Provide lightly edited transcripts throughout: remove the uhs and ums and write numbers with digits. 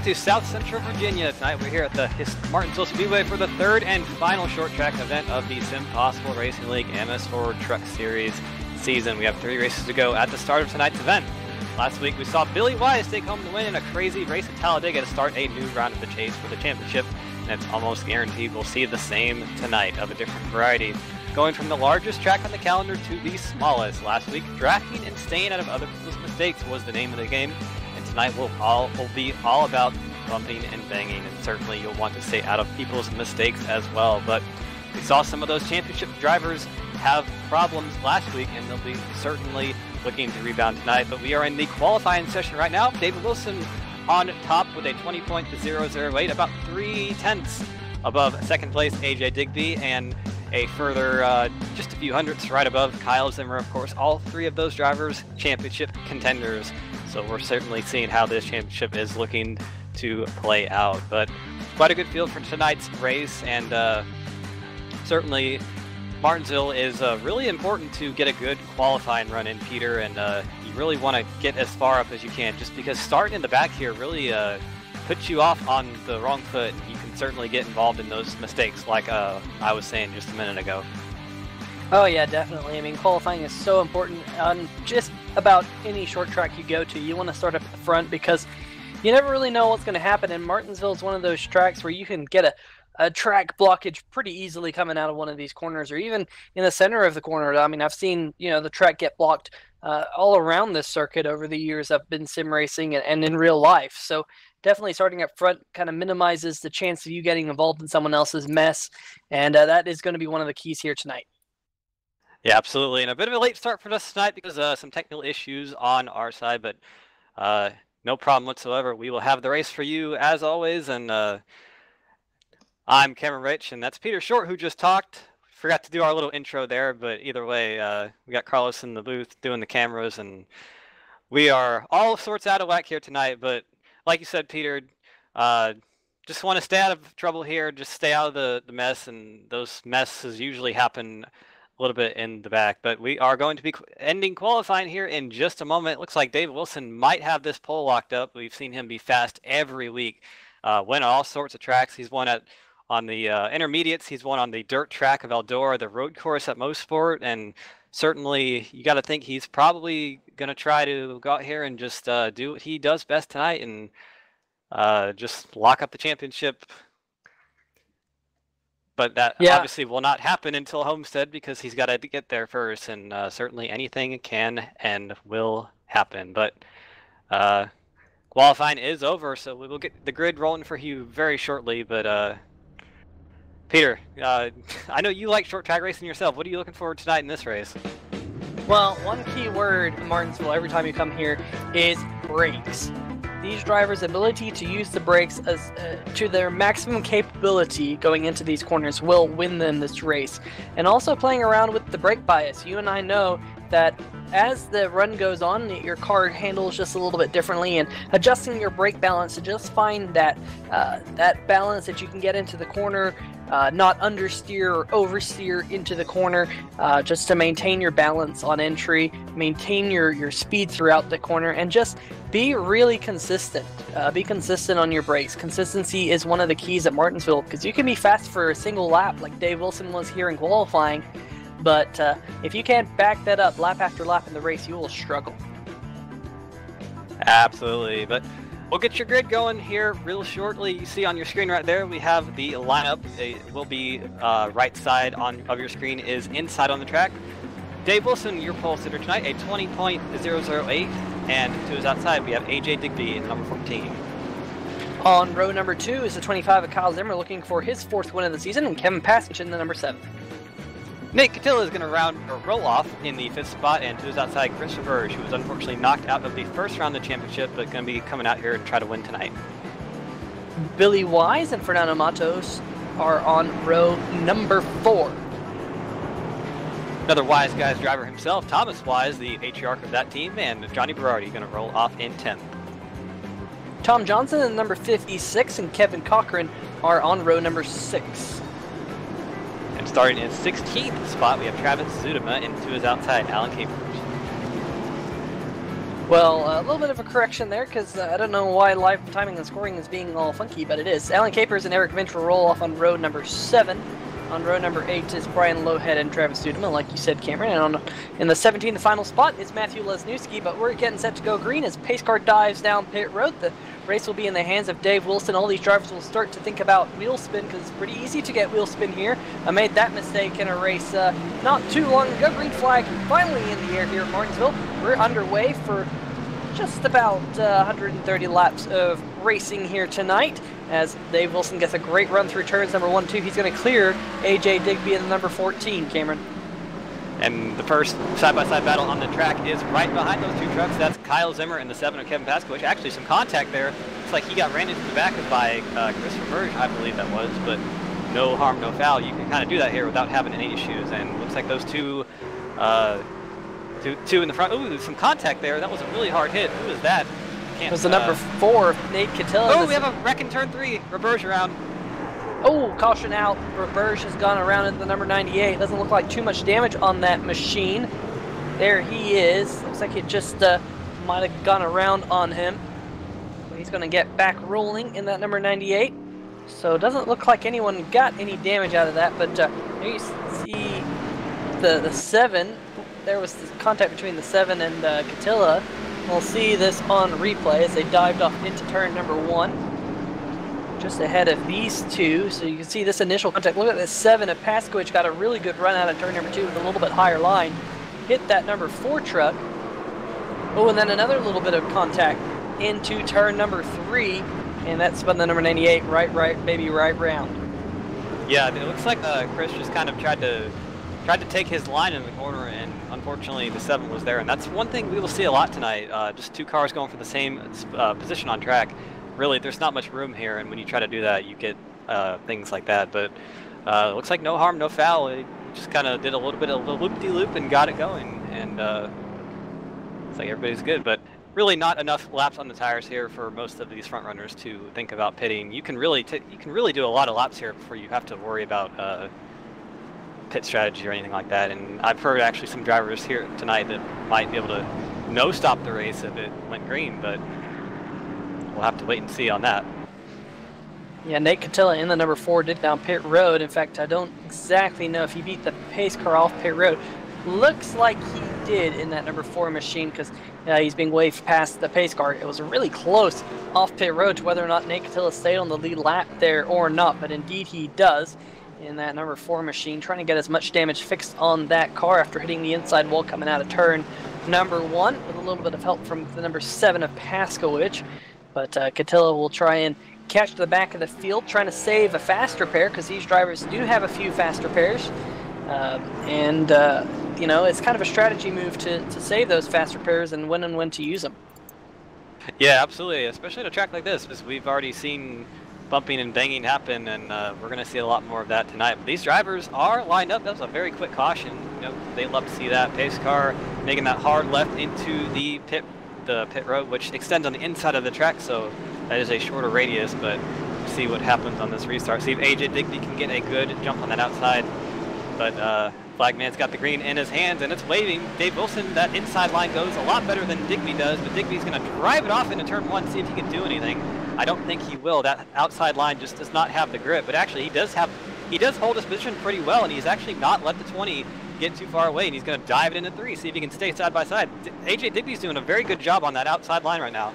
to South Central Virginia tonight. We're here at the Martinsville Speedway for the third and final short track event of the SimPossible Racing League MS4 Truck Series season. We have 3 races to go at the start of tonight's event. Last week we saw Billy Wise take home the win in a crazy race at Talladega to start a new round of the chase for the championship, and it's almost guaranteed we'll see the same tonight of a different variety. Going from the largest track on the calendar to the smallest. Last week, drafting and staying out of other people's mistakes was the name of the game. Tonight will be all about bumping and banging, and certainly you'll want to stay out of people's mistakes as well. But we saw some of those championship drivers have problems last week, and they'll be certainly looking to rebound tonight. But we are in the qualifying session right now. David Wilson on top with a 20.008, about 3/10 above second place AJ Digby, and a further just a few hundredths right above Kyle Zimmer. Of course, all 3 of those drivers championship contenders. So we're certainly seeing how this championship is looking to play out. But quite a good field for tonight's race, and certainly Martinsville is really important to get a good qualifying run in, Peter, and you really want to get as far up as you can, just because starting in the back here really puts you off on the wrong foot. You can certainly get involved in those mistakes like I was saying just a minute ago. Oh yeah, definitely. I mean, qualifying is so important on just about any short track you go to. You want to start up at the front because you never really know what's going to happen, and Martinsville is one of those tracks where you can get a track blockage pretty easily coming out of one of these corners, or even in the center of the corner. I mean, I've seen the track get blocked all around this circuit over the years I've been sim racing and in real life. So definitely starting up front kind of minimizes the chance of you getting involved in someone else's mess, and that is going to be one of the keys here tonight. Yeah, absolutely. And a bit of a late start for us tonight because some technical issues on our side, but no problem whatsoever. We will have the race for you as always. And I'm Cameron Rich, and that's Peter Short who just talked. Forgot to do our little intro there, but either way, we got Carlos in the booth doing the cameras, and we are all sorts out of whack here tonight. But like you said, Peter, just want to stay out of trouble here, just stay out of the mess, and those messes usually happen a little bit in the back. But we are going to be ending qualifying here in just a moment. It looks like David Wilson might have this pole locked up. We've seen him be fast every week, win all sorts of tracks. He's won on the intermediates. He's won on the dirt track of Eldora, the road course at Mosport, and certainly you got to think he's probably going to try to go out here and just do what he does best tonight and just lock up the championship. But that obviously will not happen until Homestead because he's got to get there first, and certainly anything can and will happen. But qualifying is over, so we will get the grid rolling for you very shortly. But Peter, I know you like short track racing yourself. What are you looking forward to tonight in this race? Well, one key word in Martinsville every time you come here is brakes. These drivers' ability to use the brakes as to their maximum capability going into these corners will win them this race. And also playing around with the brake bias. You and I know that as the run goes on, your car handles just a little bit differently, and adjusting your brake balance to just find that that balance that you can get into the corner, not understeer or oversteer into the corner, just to maintain your balance on entry, maintain your speed throughout the corner, and just be really consistent. Be consistent on your brakes. Consistency is one of the keys at Martinsville, because you can be fast for a single lap like Dave Wilson was here in qualifying, but if you can't back that up lap after lap in the race, you will struggle. Absolutely, but we'll get your grid going here real shortly. You see on your screen right there, we have the lineup. It will be right side of your screen is inside on the track. Dave Wilson, your pole sitter tonight, a 20.008, and to his outside, we have AJ Digby in number 14. On row number 2 is the 25 of Kyle Zimmer, looking for his 4th win of the season, and Kevin Passage in the number 7. Nate Catilla is going to roll off in the 5th spot, and to his outside, Chris Verge, who was unfortunately knocked out of the first round of the championship, but going to be coming out here and try to win tonight. Billy Wise and Fernando Matos are on row number 4. Another Wise Guys driver himself, Thomas Wise, the patriarch of that team, and Johnny Berardi going to roll off in 10th. Tom Johnson in number 56 and Kevin Cochran are on row number 6. And starting in 16th spot, we have Travis Zudema, and to his outside, Alan Capers. Well, a little bit of a correction there, because I don't know why live timing and scoring is being all funky, but it is. Alan Capers and Eric Venture roll off on road number 7. On row number 8 is Brian Lowhead and Travis Dudeman, like you said, Cameron. And in the 17th, the final spot is Matthew Lesniewski, but we're getting set to go green as pace car dives down pit road. The race will be in the hands of Dave Wilson. All these drivers will start to think about wheel spin, because it's pretty easy to get wheel spin here. I made that mistake in a race not too long ago. Green flag finally in the air here at Martinsville. We're underway for just about 130 laps of racing here tonight, as Dave Wilson gets a great run through turns number 1 and 2. He's going to clear AJ Digby in the number 14, Cameron. And the first side-by-side battle on the track is right behind those two trucks. That's Kyle Zimmer in the 7 of Kevin Pascowicz. Actually, some contact there. It's like he got ran into the back by Christopher Burge, I believe that was, but no harm, no foul. You can kind of do that here without having any issues, and looks like those two in the front. Ooh, there's some contact there. That was a really hard hit. Who was that? It was the number 4, Nate Catilla. Oh, we have a wreck in turn 3. Roberge around. Oh, caution out. Roberge has gone around into the number 98. Doesn't look like too much damage on that machine. There he is. Looks like it just might have gone around on him. But he's going to get back rolling in that number 98. So it doesn't look like anyone got any damage out of that. But there you see the 7. There was this contact between the 7 and Catilla. We'll see this on replay as they dived off into turn number 1. Just ahead of these two. So you can see this initial contact. Look at this 7 of Pascowicz. Got a really good run out of turn number 2 with a little bit higher line. Hit that number 4 truck. Oh, and then another little bit of contact into turn number 3. And that spun the number 98 right round. Yeah, it looks like Chris just kind of tried to take his line in the corner, and unfortunately the 7 was there. And that's one thing we will see a lot tonight. Just two cars going for the same position on track. Really, there's not much room here, and when you try to do that, you get things like that. But it looks like no harm, no foul. It just kind of did a little bit of a loop-de-loop and got it going. And it's like everybody's good, but really not enough laps on the tires here for most of these front runners to think about pitting. You can really do a lot of laps here before you have to worry about pit strategy or anything like that. And I've heard actually some drivers here tonight that might be able to no stop the race if it went green, but we'll have to wait and see on that. Yeah, Nate Catilla in the number 4 did down pit road. In fact, I don't exactly know if he beat the pace car off pit road. Looks like he did in that number 4 machine, because he's being waved past the pace car. It was really close off pit road to whether or not Nate Catilla stayed on the lead lap there or not, but indeed he does in that number 4 machine, trying to get as much damage fixed on that car after hitting the inside wall coming out of turn number 1 with a little bit of help from the number 7 of Pascowicz. But Catilla will try and catch to the back of the field, trying to save a faster pair, because these drivers do have a few faster pairs. You know, it's kind of a strategy move to save those faster pairs and when to use them. Yeah, absolutely, especially at a track like this, because we've already seen bumping and banging happen, and we're going to see a lot more of that tonight. But these drivers are lined up. That was a very quick caution. You know, they love to see that pace car making that hard left into the pit road, which extends on the inside of the track, so that is a shorter radius. But see what happens on this restart. See if AJ Digby can get a good jump on that outside. But Flagman's got the green in his hands, and it's waving. Dave Wilson, that inside line goes a lot better than Digby does, but Digby's going to drive it off into turn 1, see if he can do anything. I don't think he will. That outside line just does not have the grip, but actually he does hold his position pretty well, and he's actually not let the 20 get too far away, and he's going to dive it into 3, see if he can stay side by side. AJ Digby's doing a very good job on that outside line right now.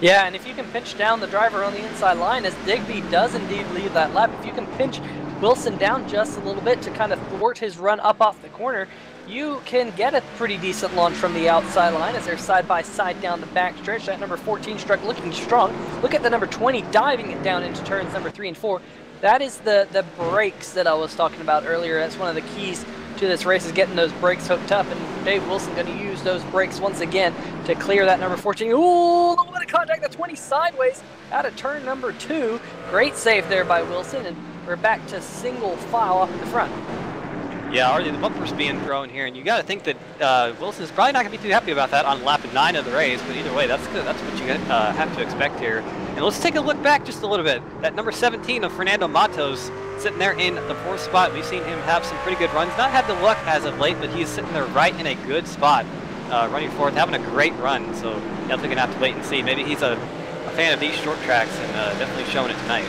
Yeah, and if you can pinch down the driver on the inside line, as Digby does indeed leave that lap, if you can pinch Wilson down just a little bit to kind of thwart his run up off the corner, you can get a pretty decent launch from the outside line as they're side by side down the back stretch. That number 14 struck looking strong. Look at the number 20 diving it down into turns number 3 and 4. That is the brakes that I was talking about earlier. That's one of the keys to this race, is getting those brakes hooked up, and Dave Wilson going to use those brakes once again to clear that number 14. Ooh, a little bit of contact, the 20 sideways out of turn number 2. Great save there by Wilson, and we're back to single file up in the front. Yeah, already the bumper's being thrown here, and you got to think that Wilson's probably not going to be too happy about that on lap 9 of the race, but either way, that's good. That's what you have to expect here. And let's take a look back just a little bit. That number 17 of Fernando Matos sitting there in the 4th spot. We've seen him have some pretty good runs. Not had the luck as of late, but he's sitting there right in a good spot. running fourth, having a great run. So definitely gonna have to wait and see. Maybe he's a fan of these short tracks and definitely showing it tonight.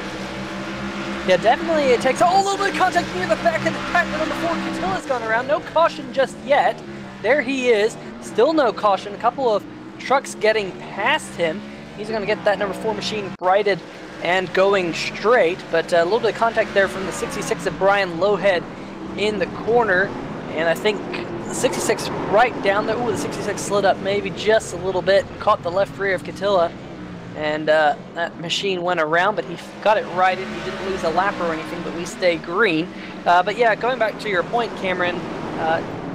Yeah, definitely it takes a little bit of contact near the back of the track. The number 4 Catilla's gone around. No caution just yet. There he is. Still no caution. A couple of trucks getting past him. He's going to get that number 4 machine righted and going straight. But a little bit of contact there from the 66 of Brian Lowhead in the corner. And I think the 66 right down there. Ooh, the 66 slid up maybe just a little bit and caught the left rear of Catilla. And that machine went around, but he got it righted. He didn't lose a lap or anything, but we stay green. But yeah, going back to your point, Cameron,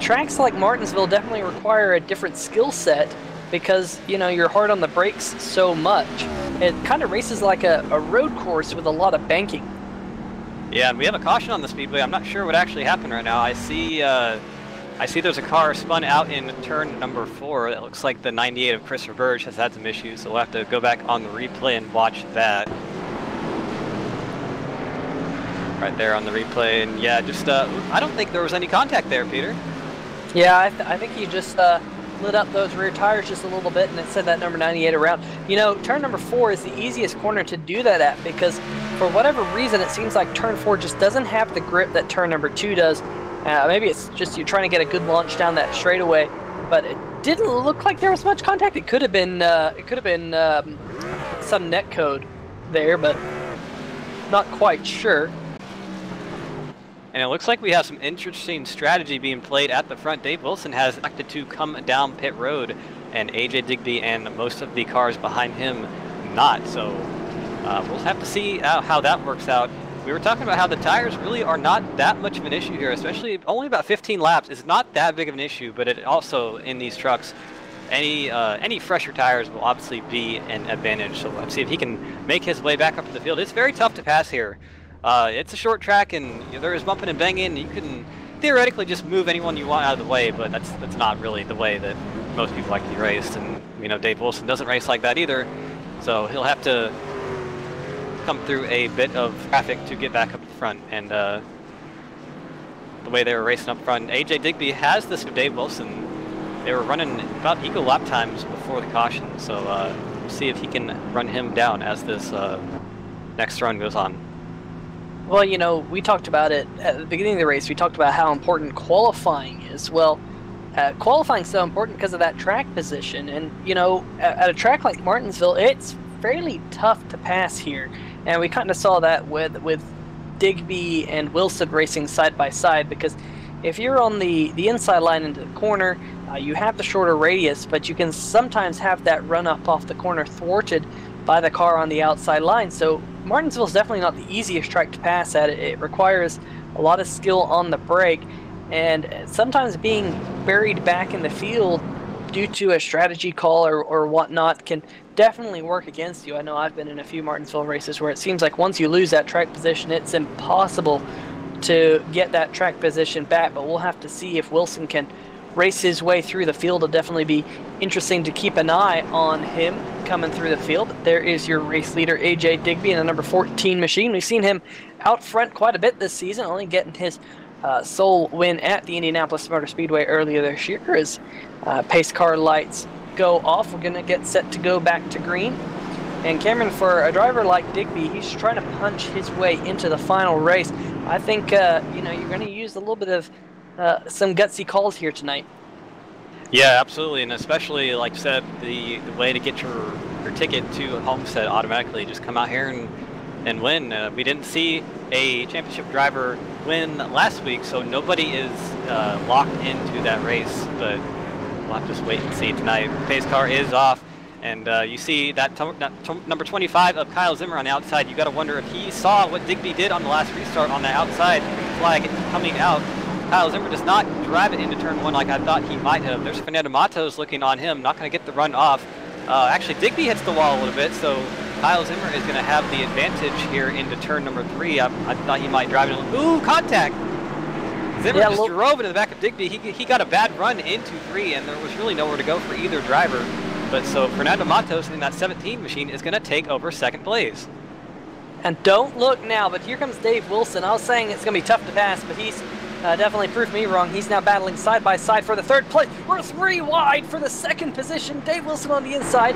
tracks like Martinsville definitely require a different skill set because, you know, you're hard on the brakes so much. It kind of races like a road course with a lot of banking. Yeah, we have a caution on the speedway. I'm not sure what actually happened right now. I see there's a car spun out in turn number 4. It looks like the 98 of Chris Verge has had some issues, so we'll have to go back on the replay and watch that. Right there on the replay, and yeah, just I don't think there was any contact there, Peter. Yeah, I think he just lit up those rear tires just a little bit, and it sent that number 98 around. You know, turn number 4 is the easiest corner to do that at because for whatever reason, it seems like turn 4 just doesn't have the grip that turn number 2 does. Maybe it's just you're trying to get a good launch down that straightaway, but it didn't look like there was much contact. It could have been some net code there, but not quite sure. And it looks like we have some interesting strategy being played at the front. Dave Wilson has elected to come down pit road, and AJ Digby and most of the cars behind him not. So we'll have to see how that works out. We were talking about how the tires really are not that much of an issue here, especially only about 15 laps is not that big of an issue, but it also, in these trucks, any fresher tires will obviously be an advantage. So let's see if he can make his way back up to the field. It's very tough to pass here. It's a short track, and there is bumping and banging. You can theoretically just move anyone you want out of the way, but that's not really the way that most people like to be raced. And you know, Dave Wilson doesn't race like that either, so he'll have to come through a bit of traffic to get back up the front. And the way they were racing up front, AJ Digby has this with Dave Wilson. They were running about equal lap times before the caution, so we'll see if he can run him down as this next run goes on. Well, you know, we talked about it at the beginning of the race. We talked about how important qualifying is. Well, qualifying is so important because of that track position. And, you know, at a track like Martinsville, it's fairly tough to pass here. And we kind of saw that with Digby and Wilson racing side by side, because if you're on the inside line into the corner, you have the shorter radius, but you can sometimes have that run up off the corner thwarted by the car on the outside line. So Martinsville is definitely not the easiest track to pass at. It requires a lot of skill on the brake, and sometimes being buried back in the field due to a strategy call or whatnot can definitely work against you. I know I've been in a few Martinsville races where it seems like once you lose that track position, it's impossible to get that track position back, but we'll have to see if Wilson can race his way through the field. It'll definitely be interesting to keep an eye on him coming through the field. There is your race leader, AJ Digby, in the number 14 machine. We've seen him out front quite a bit this season, only getting his sole win at the Indianapolis Motor Speedway earlier this year. As pace car lights go off, we're going to get set to go back to green. And Cameron, for a driver like Digby, he's trying to punch his way into the final race. I think you know, you're going to use a little bit of some gutsy calls here tonight. Yeah, absolutely, and especially, like you said, the way to get your ticket to Homestead automatically, just come out here and win. We didn't see a championship driver win last week, so nobody is locked into that race, but we'll have to just wait and see tonight. Pace car is off, and you see that number 25 of Kyle Zimmer on the outside. You got to wonder if he saw what Digby did on the last restart on the outside flag coming out. Kyle Zimmer does not drive it into turn 1 like I thought he might have. There's Fernando Matos looking on him, not going to get the run off. Actually, Digby hits the wall a little bit, so Kyle Zimmer is going to have the advantage here into turn number 3. I thought he might drive it. Ooh, contact! Zimmer just drove into the back of Digby. He got a bad run into 3, and there was really nowhere to go for either driver. But so Fernando Matos in that 17 machine is going to take over second place. And don't look now, but here comes Dave Wilson. I was saying it's going to be tough to pass, but he's definitely proved me wrong. He's now battling side by side for the third place. We're 3 wide for the second position. Dave Wilson on the inside.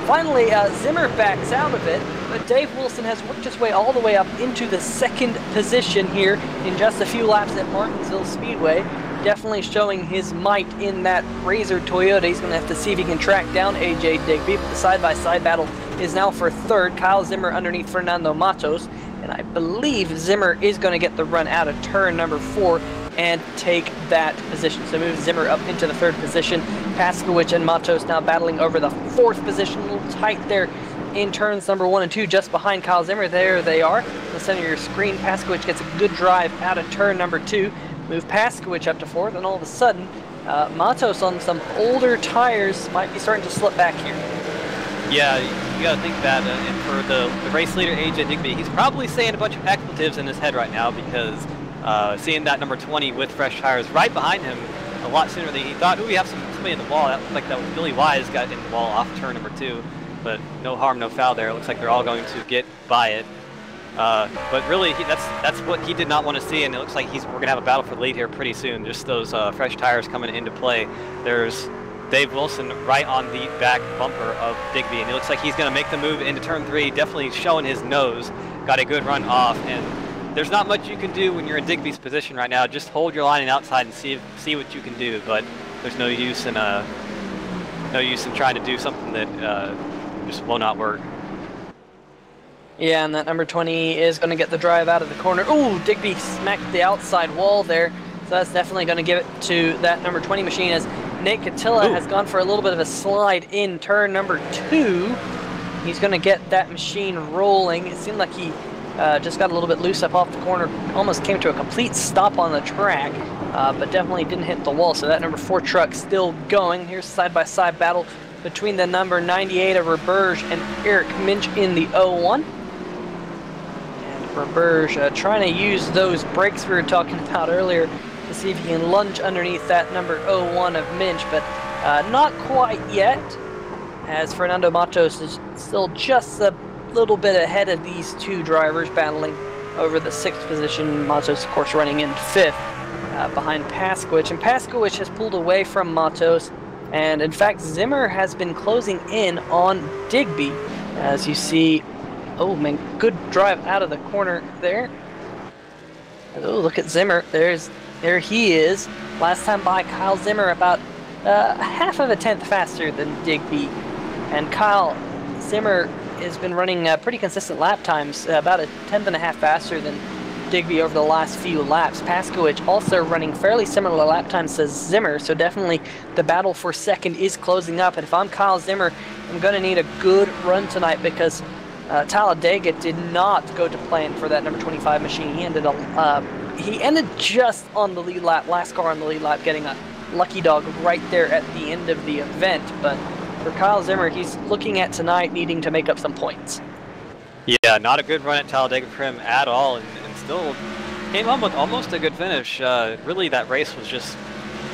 Finally, Zimmer backs out of it, but Dave Wilson has worked his way all the way up into the second position here in just a few laps at Martinsville Speedway. Definitely showing his might in that Razor Toyota. He's going to have to see if he can track down AJ Digby, but the side-by-side battle is now for third. Kyle Zimmer underneath Fernando Matos, and I believe Zimmer is going to get the run out of turn number 4 and take that position. So move Zimmer up into the third position. Paskowicz and Matos now battling over the fourth position. A little tight there in turns number 1 and 2, just behind Kyle Zimmer. There they are. In the center of your screen, Paskowicz gets a good drive out of turn number 2. Move Paskowicz up to 4th, and all of a sudden, Matos on some older tires might be starting to slip back here. Yeah, you got to think that, and for the race leader, AJ Digby, he's probably saying a bunch of expletives in his head right now because seeing that number 20 with fresh tires right behind him a lot sooner than he thought. Ooh, we have somebody in the wall. That looked like that was Billy Wise got in the wall off turn number 2, but no harm, no foul there. It looks like they're all going to get by it. But really, that's what he did not want to see, and it looks like we're going to have a battle for the lead here pretty soon. Just those fresh tires coming into play. There's Dave Wilson right on the back bumper of Digby, and it looks like he's going to make the move into turn 3, definitely showing his nose. Got a good run off, and there's not much you can do when you're in Digby's position right now. Just hold your line outside and see what you can do, but there's no use in trying to do something that just will not work. Yeah, and that number 20 is going to get the drive out of the corner. Ooh, Digby smacked the outside wall there. So that's definitely going to give it to that number 20 machine as Nate Catilla has gone for a little bit of a slide in turn number 2. He's going to get that machine rolling. It seemed like he just got a little bit loose up off the corner. Almost came to a complete stop on the track, but definitely didn't hit the wall. So that number 4 truck still going. Here's side-by-side battle between the number 98 of Roberge and Eric Minch in the 01. Roberge trying to use those brakes we were talking about earlier to see if he can lunge underneath that number 01 of Minch, but not quite yet, as Fernando Matos is still just a little bit ahead of these two drivers battling over the 6th position. Matos, of course, running in 5th behind Paskowicz, and Paskowicz has pulled away from Matos, and in fact Zimmer has been closing in on Digby, as you see. Oh man, good drive out of the corner there. Oh, look at Zimmer. There he is. Last time by, Kyle Zimmer about half of a tenth faster than Digby. And Kyle Zimmer has been running pretty consistent lap times, about a tenth and a half faster than Digby over the last few laps. Paskowicz also running fairly similar lap times to Zimmer, so definitely the battle for second is closing up. And if I'm Kyle Zimmer, I'm going to need a good run tonight because Talladega did not go to plan for that number 25 machine. He ended just on the lead lap, last car on the lead lap, getting a lucky dog right there at the end of the event. But for Kyle Zimmer, he's looking at tonight needing to make up some points. Yeah, not a good run at Talladega for him at all, and still came home with almost a good finish. Really, that race was just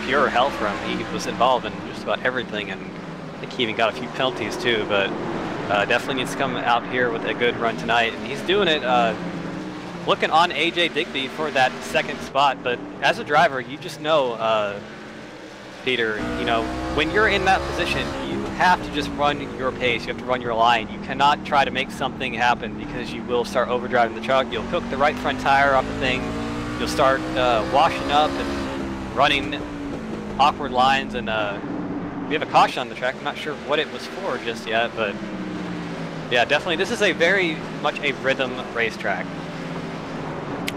pure hell for him. He was involved in just about everything, and I think he even got a few penalties too, but definitely needs to come out here with a good run tonight, and he's doing it looking on AJ Digby for that 2nd spot. But as a driver, you just know, Peter, you know, when you're in that position, you have to just run your pace. You have to run your line. You cannot try to make something happen because you will start overdriving the truck. You'll cook the right front tire off the thing. You'll start washing up and running awkward lines, and we have a caution on the track. I'm not sure what it was for just yet, but yeah, definitely this is a very much a rhythm racetrack.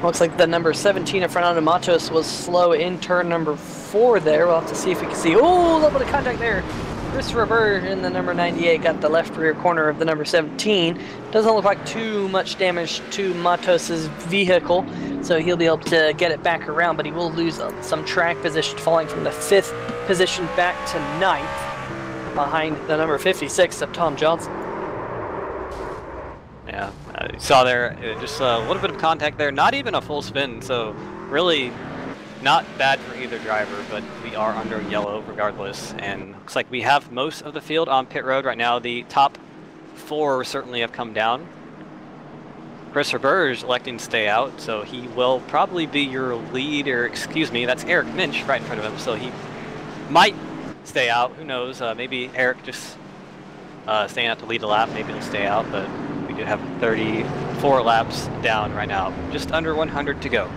Looks like the number 17 of Fernando Matos was slow in turn number 4 there. We'll have to see if we can see. Oh, a little bit of contact there. Chris Roberge in the number 98 got the left rear corner of the number 17. Doesn't look like too much damage to Matos's vehicle, so he'll be able to get it back around, but he will lose some track position, falling from the 5th position back to 9th behind the number 56 of Tom Johnson. Yeah, you saw there just a little bit of contact there, not even a full spin, so really not bad for either driver, but we are under yellow regardless, and looks like we have most of the field on pit road right now. The top 4 certainly have come down. Chris Roberge electing to stay out, so he will probably be your lead, or excuse me, that's Eric Minch right in front of him, so he might stay out. Who knows? Maybe Eric just staying out to lead a lap. Maybe he'll stay out, but we do have 34 laps down right now. Just under 100 to go.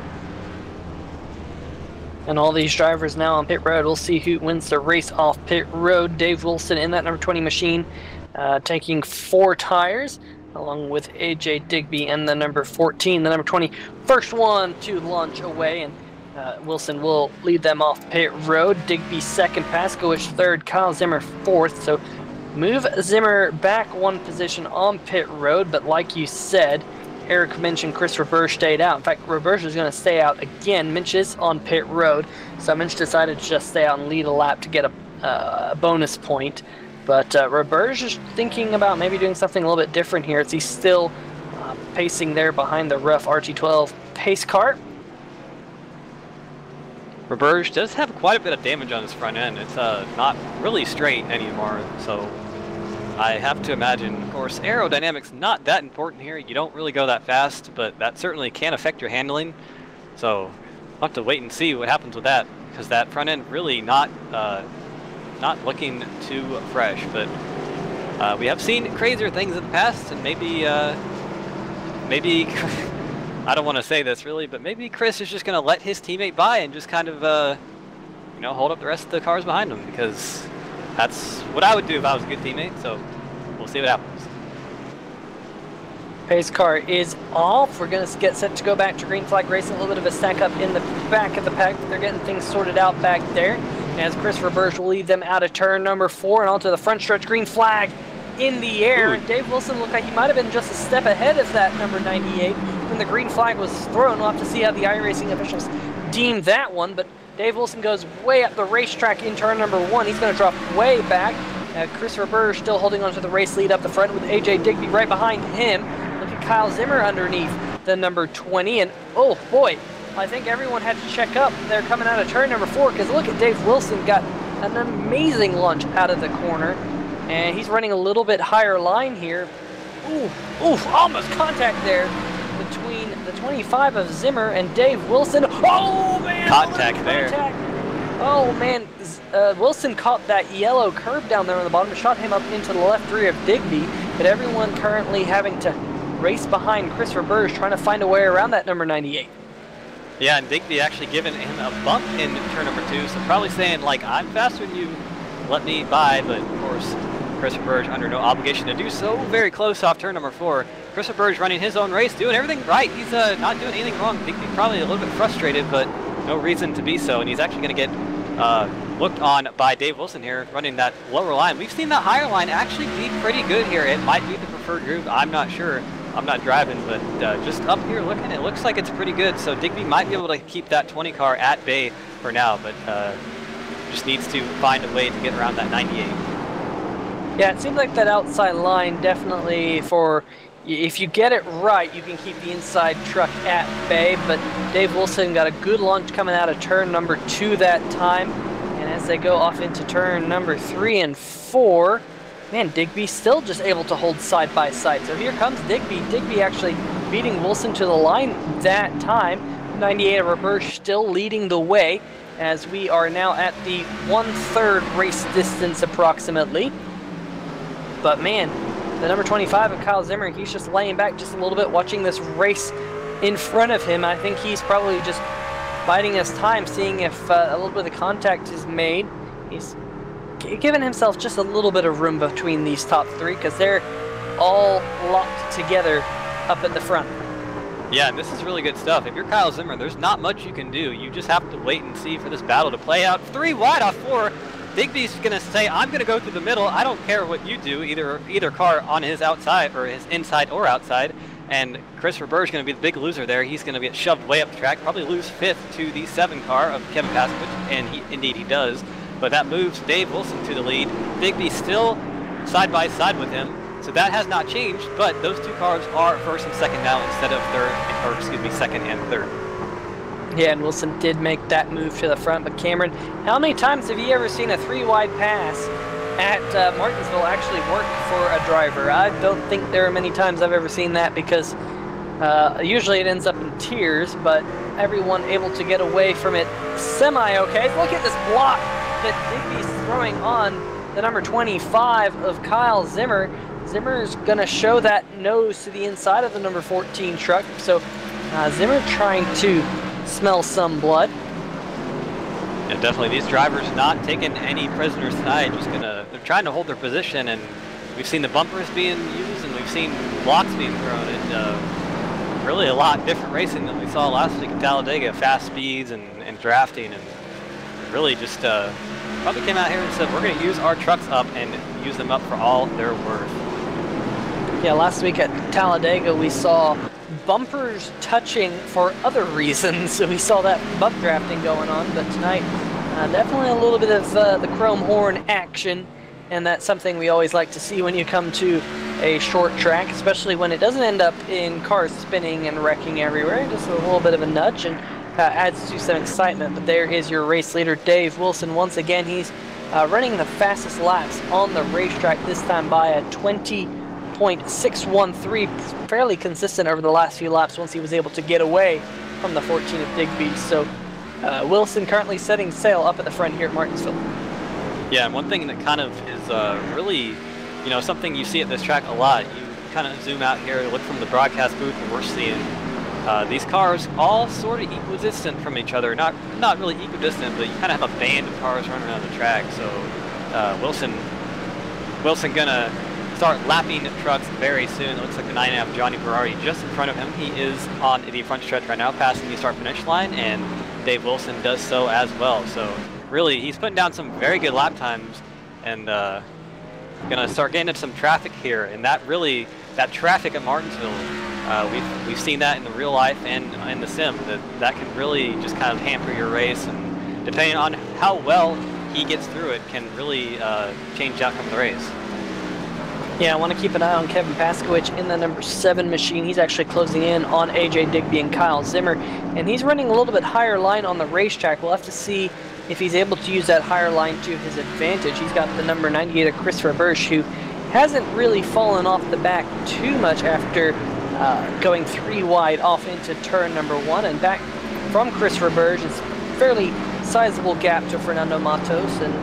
And all these drivers now on pit road. We'll see who wins the race off pit road. Dave Wilson in that number 20 machine, taking 4 tires, along with AJ Digby and the number 14, the number 20, first one to launch away, and Wilson will lead them off pit road. Digby second, Pascowich third, Kyle Zimmer fourth. So move Zimmer back 1 position on pit road, but like you said, Eric mentioned Chris Roberge stayed out. In fact, Roberge is going to stay out again. Minch is on pit road, so Minch decided to just stay out and lead a lap to get a bonus point. But Roberge is thinking about maybe doing something a little bit different here, as he's still pacing there behind the rough RT12 pace car. Roberge does have quite a bit of damage on his front end. It's not really straight anymore, so I have to imagine, of course, aerodynamics not that important here. You don't really go that fast, but that certainly can affect your handling. So I'll have to wait and see what happens with that, because that front end really not looking too fresh. But we have seen crazier things in the past, and maybe I don't want to say this really, but maybe Chris is just going to let his teammate by and just kind of hold up the rest of the cars behind him, because that's what I would do if I was a good teammate. So we'll see what happens. Pace car is off. We're going to get set to go back to green flag racing. A little bit of a stack up in the back of the pack. They're getting things sorted out back there, as Chris Roberge will lead them out of turn number 4 and onto the front stretch. Green flag in the air. Ooh. Dave Wilson looked like he might have been just a step ahead of that number 98 when the green flag was thrown. We'll have to see how the iRacing officials deem that one, but Dave Wilson goes way up the racetrack in turn number 1. He's going to drop way back. Chris Roberge still holding onto the race lead up the front, with AJ Digby right behind him. Look at Kyle Zimmer underneath the number 20, and oh boy, I think everyone had to check up. They're coming out of turn number 4, because look at Dave Wilson, got an amazing launch out of the corner, and he's running a little bit higher line here. Ooh, almost contact there between the 25 of Zimmer and Dave Wilson. Oh man! Contact there. Oh man, Wilson caught that yellow curb down there on the bottom and shot him up into the left rear of Digby, but everyone currently having to race behind Chris Roberge, trying to find a way around that number 98. Yeah, and Digby actually giving him a bump in turn number 2, so probably saying, like, I'm faster than you, let me by, but of course, Chris Roberge under no obligation to do so. Very close off turn number 4. Chris Roberge running his own race, doing everything right. He's not doing anything wrong. Digby probably a little bit frustrated, but no reason to be so, and he's actually going to get looked on by Dave Wilson here, running that lower line. We've seen that higher line actually be pretty good here. It might be the preferred groove. I'm not sure. I'm not driving, but just up here looking, it looks like it's pretty good. So Digby might be able to keep that 20 car at bay for now, but just needs to find a way to get around that 98. Yeah, it seems like that outside line definitely, for if you get it right, you can keep the inside truck at bay, but Dave Wilson got a good launch coming out of turn number 2 that time, and as they go off into turn number 3 and 4, man, Digby still just able to hold side by side. So here comes Digby. Digby actually beating Wilson to the line that time. 98 of Roberge still leading the way, as we are now at the 1/3 race distance approximately. But man, the number 25 of Kyle Zimmer, he's just laying back just a little bit, watching this race in front of him. I think he's probably just biding his time, seeing if a little bit of contact is made. He's giving himself just a little bit of room between these top 3, because they're all locked together up at the front. Yeah, and this is really good stuff. If you're Kyle Zimmer, there's not much you can do. You just have to wait and see for this battle to play out. 3 wide off 4. Digby's going to say, I'm going to go through the middle. I don't care what you do, either car on his outside or his inside or outside. And Chris Roberge is going to be the big loser there. He's going to get shoved way up the track, probably lose 5th to the 7 car of Kevin Pascowich, and indeed he does. But that moves Dave Wilson to the lead. Digby still side by side with him, so that has not changed. But those 2 cars are first and second now instead of second and third. Yeah, and Wilson did make that move to the front. But Cameron, how many times have you ever seen a 3-wide pass at Martinsville actually work for a driver? I don't think there are many times I've ever seen that, because Usually it ends up in tears, but everyone able to get away from it semi-okay. Look at this block that Digby's throwing on the number 25 of Kyle Zimmer. Zimmer's going to show that nose to the inside of the number 14 truck. So Zimmer trying to smell some blood. Yeah, definitely. These drivers not taking any prisoners tonight. They're trying to hold their position, and we've seen the bumpers being used, and we've seen blocks being thrown. And really a lot different racing than we saw last week in Talladega. Fast speeds and drafting, and really just probably came out here and said, we're going to use our trucks up and use them up for all they're worth. Yeah, last week at Talladega we saw bumpers touching for other reasons. So we saw that bump drafting going on, but tonight definitely a little bit of the chrome horn action, and that's something we always like to see when you come to a short track, especially when it doesn't end up in cars spinning and wrecking everywhere. Just a little bit of a nudge and adds to some excitement. But there is your race leader, Dave Wilson. Once again, he's running the fastest laps on the racetrack, this time by a 20.613, fairly consistent over the last few laps once he was able to get away from the 14 of Digby. So Wilson currently setting sail up at the front here at Martinsville. Yeah, and one thing that kind of is really, something you see at this track a lot. You kind of zoom out here, look from the broadcast booth, and we're seeing these cars all sort of equidistant from each other. Not really equidistant, but you kind of have a band of cars running around the track. So Wilson gonna start lapping trucks very soon. It looks like the 9.5 Johnny Berardi just in front of him. He is on the front stretch right now, passing the start-finish line, and Dave Wilson does so as well. So really, he's putting down some very good lap times, and gonna start getting into some traffic here. And that traffic at Martinsville, we've seen that in the real life and in the sim. That can really just kind of hamper your race, and depending on how well he gets through it, can really change the outcome of the race. Yeah, I want to keep an eye on Kevin Paskowicz in the number 7 machine. He's actually closing in on AJ Digby and Kyle Zimmer, and he's running a little bit higher line on the racetrack. We'll have to see if he's able to use that higher line to his advantage. He's got the number 98 of Christopher Bursch, who hasn't really fallen off the back too much after going 3 wide off into turn number 1, and back from Christopher Bursch. It's a fairly sizable gap to Fernando Matos, and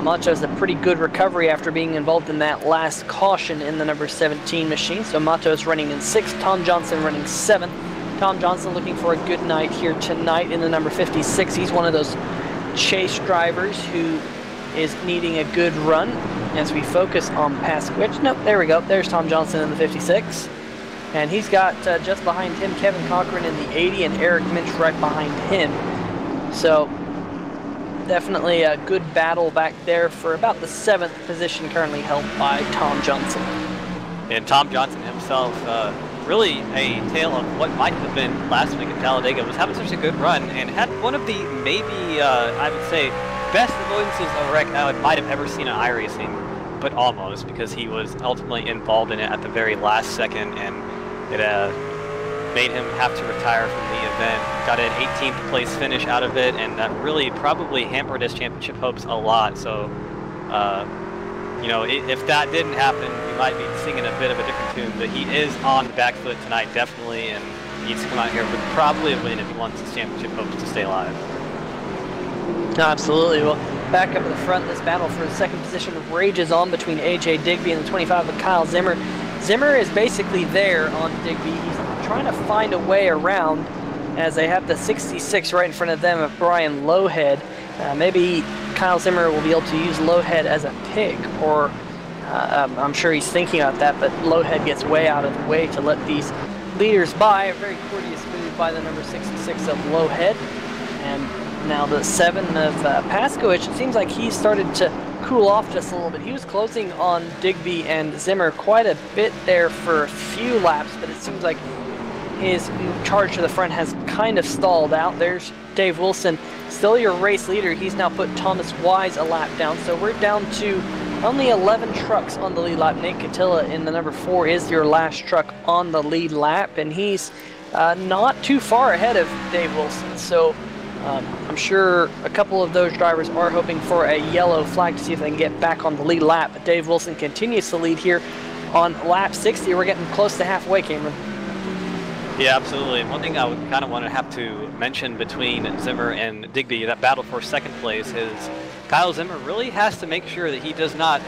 Matos a pretty good recovery after being involved in that last caution in the number 17 machine. So Matos running in 6th, Tom Johnson running 7th. Tom Johnson looking for a good night here tonight in the number 56. He's one of those chase drivers who is needing a good run as we focus on Paskowicz. Nope, there we go. There's Tom Johnson in the 56. And he's got just behind him Kevin Cochran in the 80 and Eric Minch right behind him. So definitely a good battle back there for about the 7th position, currently held by Tom Johnson. And Tom Johnson himself, really a tale of what might have been last week at Talladega, was having such a good run and had one of the maybe, I would say, best avoidances of wreck I might have ever seen in iRacing, but almost, because he was ultimately involved in it at the very last second, and it made him have to retire from the event. Got an 18th place finish out of it, and that really probably hampered his championship hopes a lot. So, if that didn't happen, we might be singing a bit of a different tune, but he is on the back foot tonight, definitely, and needs to come out here with probably a win if he wants his championship hopes to stay alive. Absolutely. Well, back up at the front, this battle for the 2nd position rages on between AJ Digby and the 25 of Kyle Zimmer. Zimmer is basically there on Digby. He's trying to find a way around as they have the 66 right in front of them of Brian Lowhead. Maybe Kyle Zimmer will be able to use Lowhead as a pick, or I'm sure he's thinking about that, but Lowhead gets way out of the way to let these leaders by. A very courteous move by the number 66 of Lowhead. And now the 7 of Paskowicz, it seems like he started to cool off just a little bit. He was closing on Digby and Zimmer quite a bit there for a few laps, but it seems like his charge to the front has kind of stalled out. There's Dave Wilson, still your race leader. He's now put Thomas Wise a lap down, so we're down to only 11 trucks on the lead lap. Nate Catilla in the number 4 is your last truck on the lead lap, and he's not too far ahead of Dave Wilson. So I'm sure a couple of those drivers are hoping for a yellow flag to see if they can get back on the lead lap. But Dave Wilson continues to lead here on lap 60. We're getting close to halfway, Cameron. Yeah, absolutely. And one thing I would kind of want to have to mention between Zimmer and Digby, that battle for second place, is Kyle Zimmer really has to make sure that he does not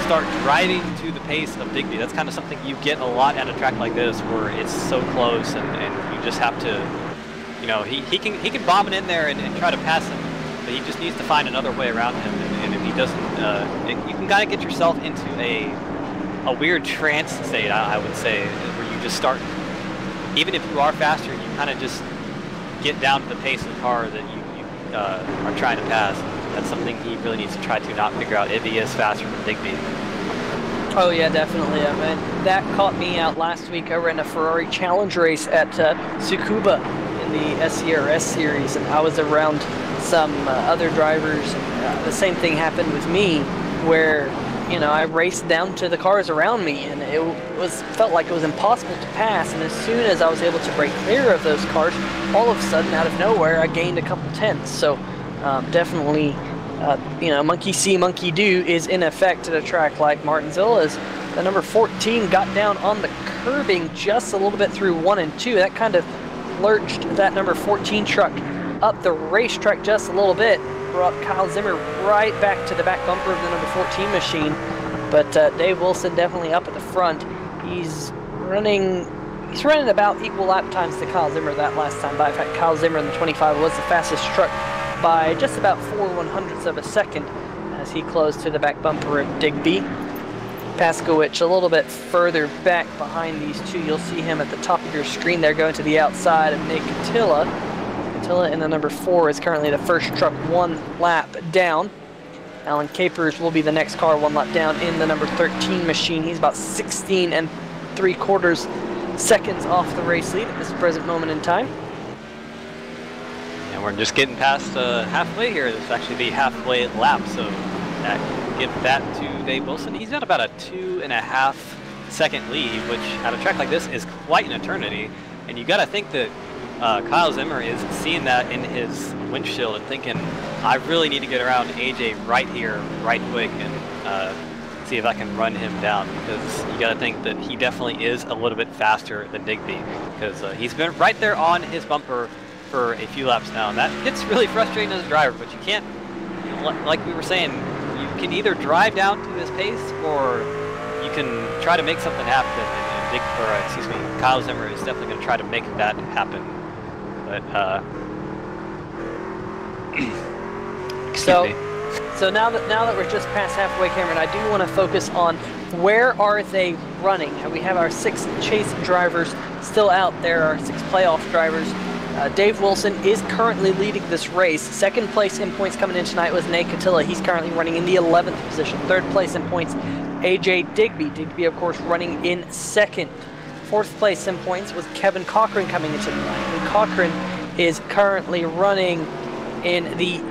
start driving to the pace of Digby. That's kind of something you get a lot at a track like this, where it's so close, and you just have to, you know, he can bomb it in there and try to pass him, but he just needs to find another way around him. And if he doesn't, you can kind of get yourself into a weird trance state, I would say, where you just start, even if you are faster, you kind of just get down to the pace of the car that you are trying to pass. That's something he really needs to try to not figure out if he is faster than Digby. Oh yeah, definitely. I mean, that caught me out last week. I ran a Ferrari Challenge race at Tsukuba in the SRL series, and I was around some other drivers. The same thing happened with me, where, you know, I raced down to the cars around me, and it felt like it was impossible to pass. And as soon as I was able to break clear of those cars, all of a sudden, out of nowhere, I gained a couple tenths. So definitely, you know, monkey see, monkey do is in effect at a track like Martinsville, as the number 14 got down on the curbing just a little bit through 1 and 2. That kind of lurched that number 14 truck up the racetrack just a little bit, brought Kyle Zimmer right back to the back bumper of the number 14 machine. But Dave Wilson definitely up at the front. He's running about equal lap times to Kyle Zimmer that last time by. In fact, Kyle Zimmer in the 25 was the fastest truck by just about 4/100ths of a second as he closed to the back bumper of Digby. Paskowicz a little bit further back behind these two. You'll see him at the top of your screen there going to the outside of Nate Catilla. Catilla in the number 4 is currently the first truck 1 lap down. Alan Capers will be the next car 1 lap down in the number 13 machine. He's about 16 3/4 seconds off the race lead at this present moment in time. And we're just getting past halfway here. This will actually be halfway lap, so that can give that to Dave Wilson. He's got about a 2.5 second lead, which at a track like this is quite an eternity. And you got to think that Kyle Zimmer is seeing that in his windshield and thinking, I really need to get around AJ right here, right quick, and see if I can run him down, because you got to think that he definitely is a little bit faster than Digby, because he's been right there on his bumper for a few laps now, and that gets really frustrating as a driver. But you can't, like we were saying, you can either drive down to his pace or you can try to make something happen. And Kyle Zimmer is definitely going to try to make that happen. But So now that we're just past halfway, Cameron, I do want to focus on where are they running. And we have our 6 chase drivers still out there, our 6 playoff drivers. Dave Wilson is currently leading this race. Second place in points coming in tonight was Nate Catilla. He's currently running in the 11th position. Third place in points, AJ Digby. Digby, of course, running in second. Fourth place in points was Kevin Cochran coming into the night. And Cochran is currently running in the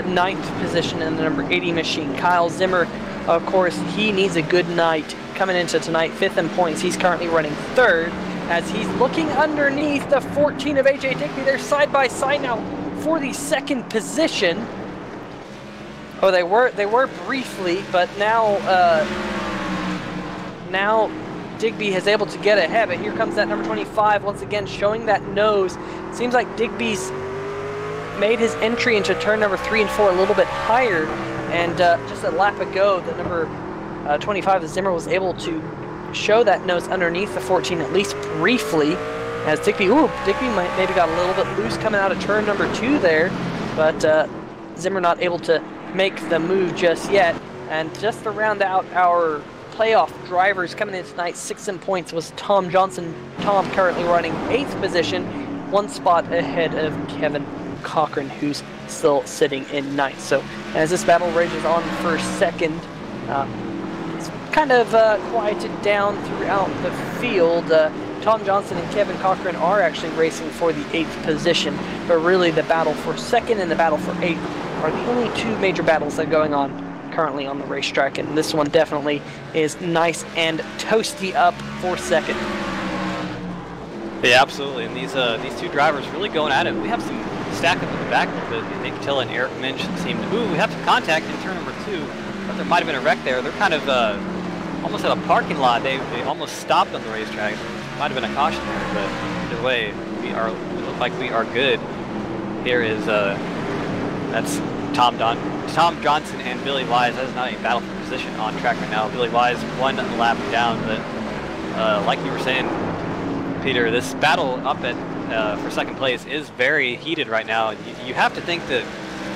9th position in the number 80 machine. Kyle Zimmer, of course, he needs a good night coming into tonight. 5th in points. He's currently running 3rd as he's looking underneath the 14 of AJ Digby. They're side by side now for the 2nd position. Oh, they were briefly, but now Digby is able to get ahead. But here comes that number 25 once again, showing that nose. Seems like Digby's made his entry into turn number 3 and 4 a little bit higher, and just a lap ago, the number 25 of Zimmer was able to show that nose underneath the 14 at least briefly, as Digby maybe got a little bit loose coming out of turn number 2 there, but Zimmer not able to make the move just yet. And just to round out our playoff drivers coming in tonight, 6th in points was Tom Johnson. Tom currently running 8th position, 1 spot ahead of Kevin Cochran, who's still sitting in 9th. So as this battle rages on for 2nd, it's kind of quieted down throughout the field. Tom Johnson and Kevin Cochran are actually racing for the 8th position, but really the battle for 2nd and the battle for 8th are the only 2 major battles that are going on currently on the racetrack, and this one definitely is nice and toasty up for 2nd. Yeah, absolutely. And these 2 drivers really going at it. We have some stack up in the back a little bit. Nate Catilla and Eric Minch seem to, we have some contact in turn number 2, but there might have been a wreck there. They're kind of almost at a parking lot. They almost stopped on the racetrack. might have been a caution there, but either way, we look like we are good. Here is that's Tom Johnson and Billy Wise. That is not a battle for position on track right now. Billy Wise 1 lap down, but like you were saying, Peter, this battle up at for second place is very heated right now. You have to think that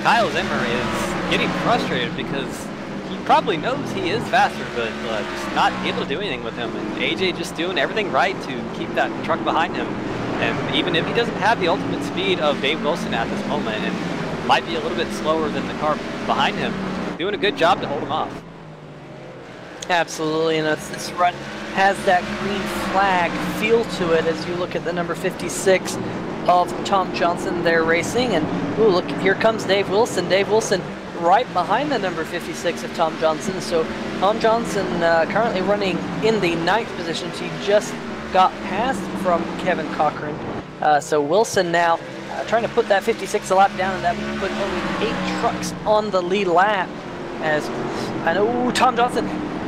Kyle Zimmer is getting frustrated because he probably knows he is faster, but just not able to do anything with him. And AJ just doing everything right to keep that truck behind him. And even if he doesn't have the ultimate speed of Dave Wilson at this moment, and might be a little bit slower than the car behind him, doing a good job to hold him off. Absolutely, and this run has that green flag feel to it as you look at the number 56 of Tom Johnson there racing. And ooh, look, here comes Dave Wilson. Dave Wilson right behind the number 56 of Tom Johnson. So Tom Johnson currently running in the 9th position. He just got passed from Kevin Cochran. So Wilson now trying to put that 56 a lap down, and that would put only 8 trucks on the lead lap. As I know Tom Johnson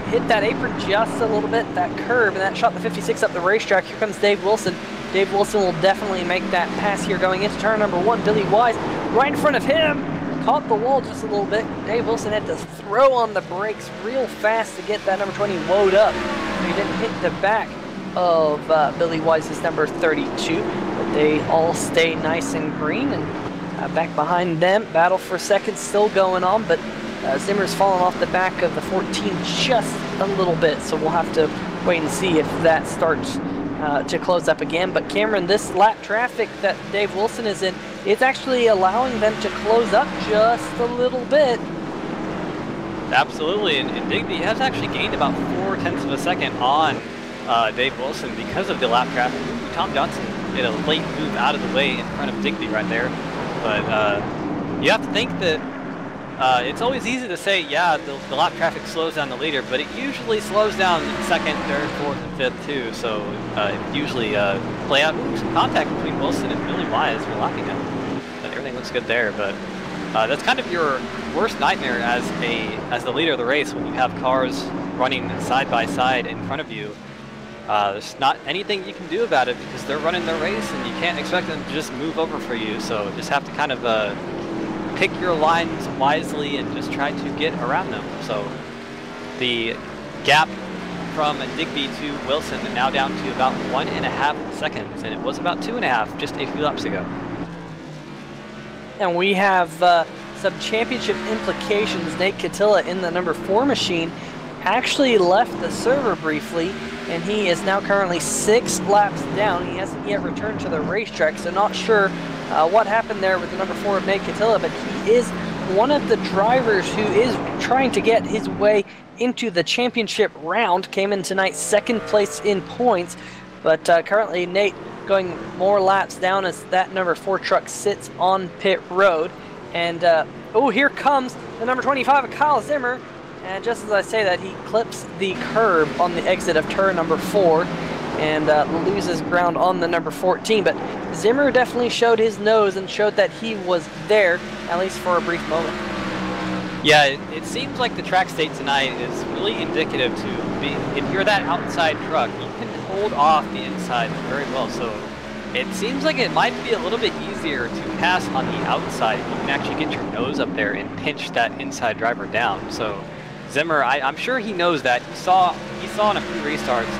hit that apron just a little bit, that curb, and that shot the 56 up the racetrack. Here comes Dave Wilson. Dave Wilson will definitely make that pass here going into turn number 1. Billy Wise right in front of him, caught the wall just a little bit. Dave Wilson had to throw on the brakes real fast to get that number 20 woed up. He didn't hit the back of Billy Wise's number 32, but they all stay nice and green. And back behind them, battle for second still going on, but Zimmer's fallen off the back of the 14 just a little bit, so we'll have to wait and see if that starts to close up again. But Cameron, this lap traffic that Dave Wilson is in, it's actually allowing them to close up just a little bit. Absolutely, and Digby has actually gained about 0.4 of a second on Dave Wilson because of the lap traffic. Tom Johnson did a late move out of the way in front of Digby right there, but you have to think that it's always easy to say, yeah, the lap traffic slows down the leader, but it usually slows down second, third, fourth, and fifth too. So it usually play out some contact between Wilson and Billy Wise for lapping him. But everything looks good there. But that's kind of your worst nightmare as the leader of the race when you have cars running side by side in front of you. There's not anything you can do about it because they're running their race, and you can't expect them to just move over for you. So just have to kind of pick your lines wisely and just try to get around them. So the gap from Digby to Wilson is now down to about 1.5 seconds, and it was about 2.5 just a few laps ago. And we have some championship implications. Nate Catilla in the number 4 machine actually left the server briefly, and he is now currently 6 laps down. He hasn't yet returned to the racetrack, so not sure what happened there with the number 4 of Nate Catilla, but he is one of the drivers who is trying to get his way into the championship round. Came in tonight 2nd place in points, but currently Nate going more laps down as that number 4 truck sits on pit road. And oh, here comes the number 25 of Kyle Zimmer. And just as I say that, he clips the curb on the exit of turn number 4 and loses ground on the number 14. But Zimmer definitely showed his nose and showed that he was there, at least for a brief moment. Yeah, it seems like the track state tonight is really indicative to be, if you're that outside truck, you can hold off the inside very well. So it seems like it might be a little bit easier to pass on the outside. You can actually get your nose up there and pinch that inside driver down. So Zimmer, I'm sure he knows that. He saw in a few restarts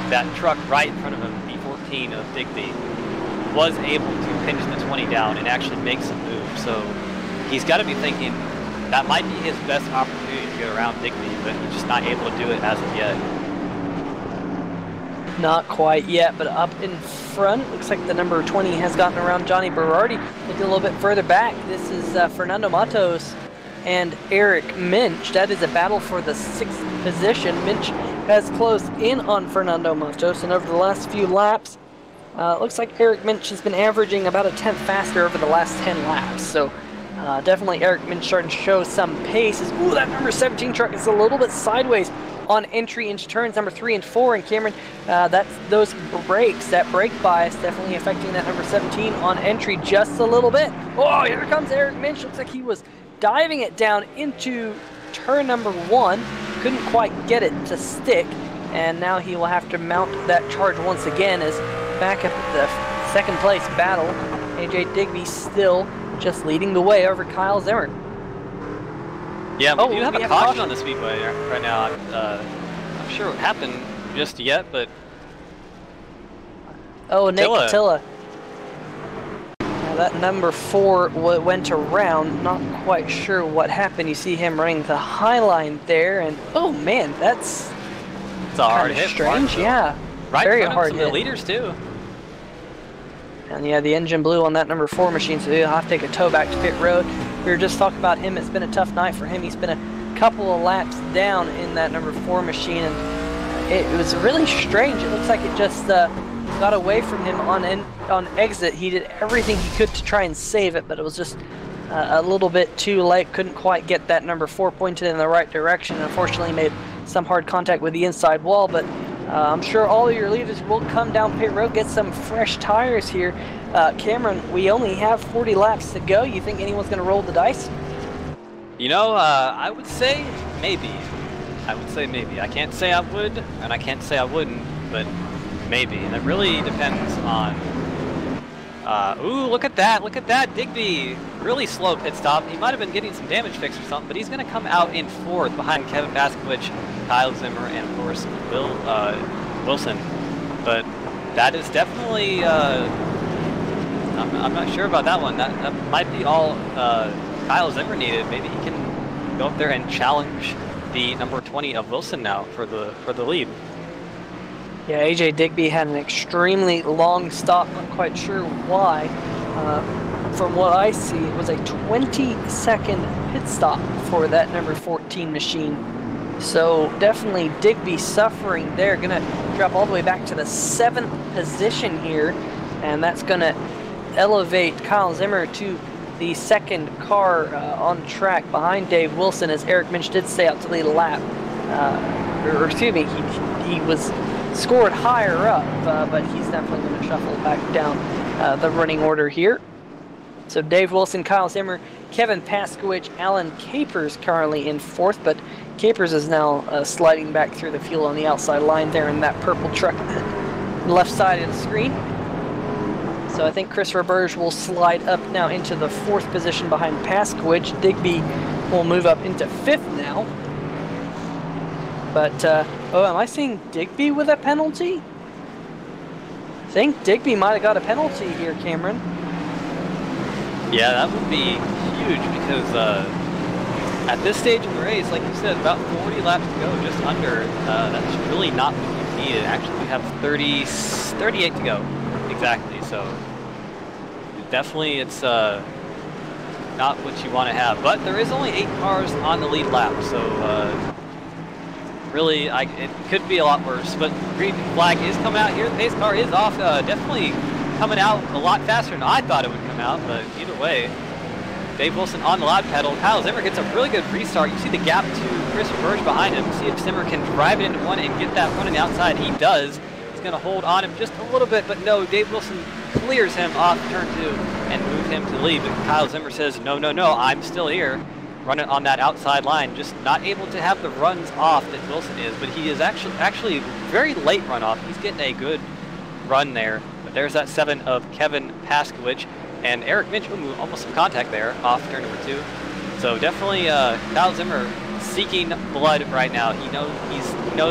that truck right in front of him, B14 of Digby, was able to pinch the 20 down and actually make some moves. So he's got to be thinking that might be his best opportunity to get around Digby, but he's just not able to do it as of yet. Not quite yet, but up in front, looks like the number 20 has gotten around Johnny Berardi. Looking a little bit further back, this is Fernando Matos and Eric Minch. That is a battle for the 6th position. Minch has closed in on Fernando Matos, and over the last few laps, looks like Eric Minch has been averaging about a 10th faster over the last 10 laps. So definitely Eric Minch starting to show some pace. Ooh, that number 17 truck is a little bit sideways on entry into turns number 3 and 4. And Cameron, that's those brakes, that brake bias definitely affecting that number 17 on entry just a little bit. Oh, here comes Eric Minch. Looks like he was diving it down into turn number 1, couldn't quite get it to stick, and now he will have to mount that charge once again as back up at the second place battle. AJ Digby still just leading the way over Kyle Zimmer. Yeah, we do have a caution on the speedway right now. I'm not sure what happened just yet, but... Oh, Nate Catilla. That number 4 went around, not quite sure what happened. You see him running the high line there, and oh man, it's a hard hit. Strange, yeah. Right, very hard hit. The leaders too. And yeah, the engine blew on that number 4 machine, so he'll have to take a tow back to pit road. We were just talking about him. It's been a tough night for him. He's been a couple of laps down in that number 4 machine, and it was really strange. It looks like it just got away from him on exit. He did everything he could to try and save it, but it was just a little bit too late. Couldn't quite get that number 4 pointed in the right direction. Unfortunately, made some hard contact with the inside wall, but I'm sure all of your leaders will come down pit road, get some fresh tires here. Cameron, we only have 40 laps to go. You think anyone's going to roll the dice? You know, I would say maybe. I can't say I would, and I can't say I wouldn't, but maybe. And it really depends on... ooh, look at that, Digby. Really slow pit stop. He might have been getting some damage fixed or something, but he's going to come out in 4th behind Kevin Paskowicz, Kyle Zimmer, and of course, Wilson. But that is definitely... I'm not sure about that one. That might be all Kyle Zimmer needed. Maybe he can go up there and challenge the number 20 of Wilson now for the lead. Yeah, AJ Digby had an extremely long stop. Not quite sure why. From what I see, it was a 20-second pit stop for that number 14 machine. So definitely Digby suffering there. Gonna drop all the way back to the 7th position here, and that's gonna elevate Kyle Zimmer to the 2nd car on track behind Dave Wilson, as Eric Minch did stay out to lead a lap. Or excuse me, he was scored higher up, but he's definitely going to shuffle back down the running order here. So Dave Wilson, Kyle Zimmer, Kevin Paskowicz, Alan Capers currently in 4th, but Capers is now sliding back through the field on the outside line there in that purple truck left side of the screen. So I think Chris Roberge will slide up now into the 4th position behind Paskowicz. Digby will move up into 5th now. But, oh, am I seeing Digby with a penalty? I think Digby might have got a penalty here, Cameron. Yeah, that would be huge because at this stage in the race, like you said, about 40 laps to go, just under, that's really not what you needed. Actually, we have 38 to go, exactly. So definitely it's not what you want to have. But there is only 8 cars on the lead lap, so really it could be a lot worse. But green flag is coming out here. The pace car is off. Definitely coming out a lot faster than I thought it would come out, but either way, Dave Wilson on the loud pedal. Kyle Zimmer gets a really good restart. You see the gap to Chris Roberge behind him. See if Zimmer can drive it into one and get that one on the outside. He does. He's going to hold on him just a little bit, but no, Dave Wilson clears him off turn 2 and move him to lead. But Kyle Zimmer says, no, I'm still here. Run it on that outside line. Just not able to have the runs off that Wilson is, but he is actually very late run off. He's getting a good run there. There's that 7 of Kevin Paskowicz, and Eric Minch, almost some contact there off turn number 2. So definitely Kyle Zimmer seeking blood right now. He knows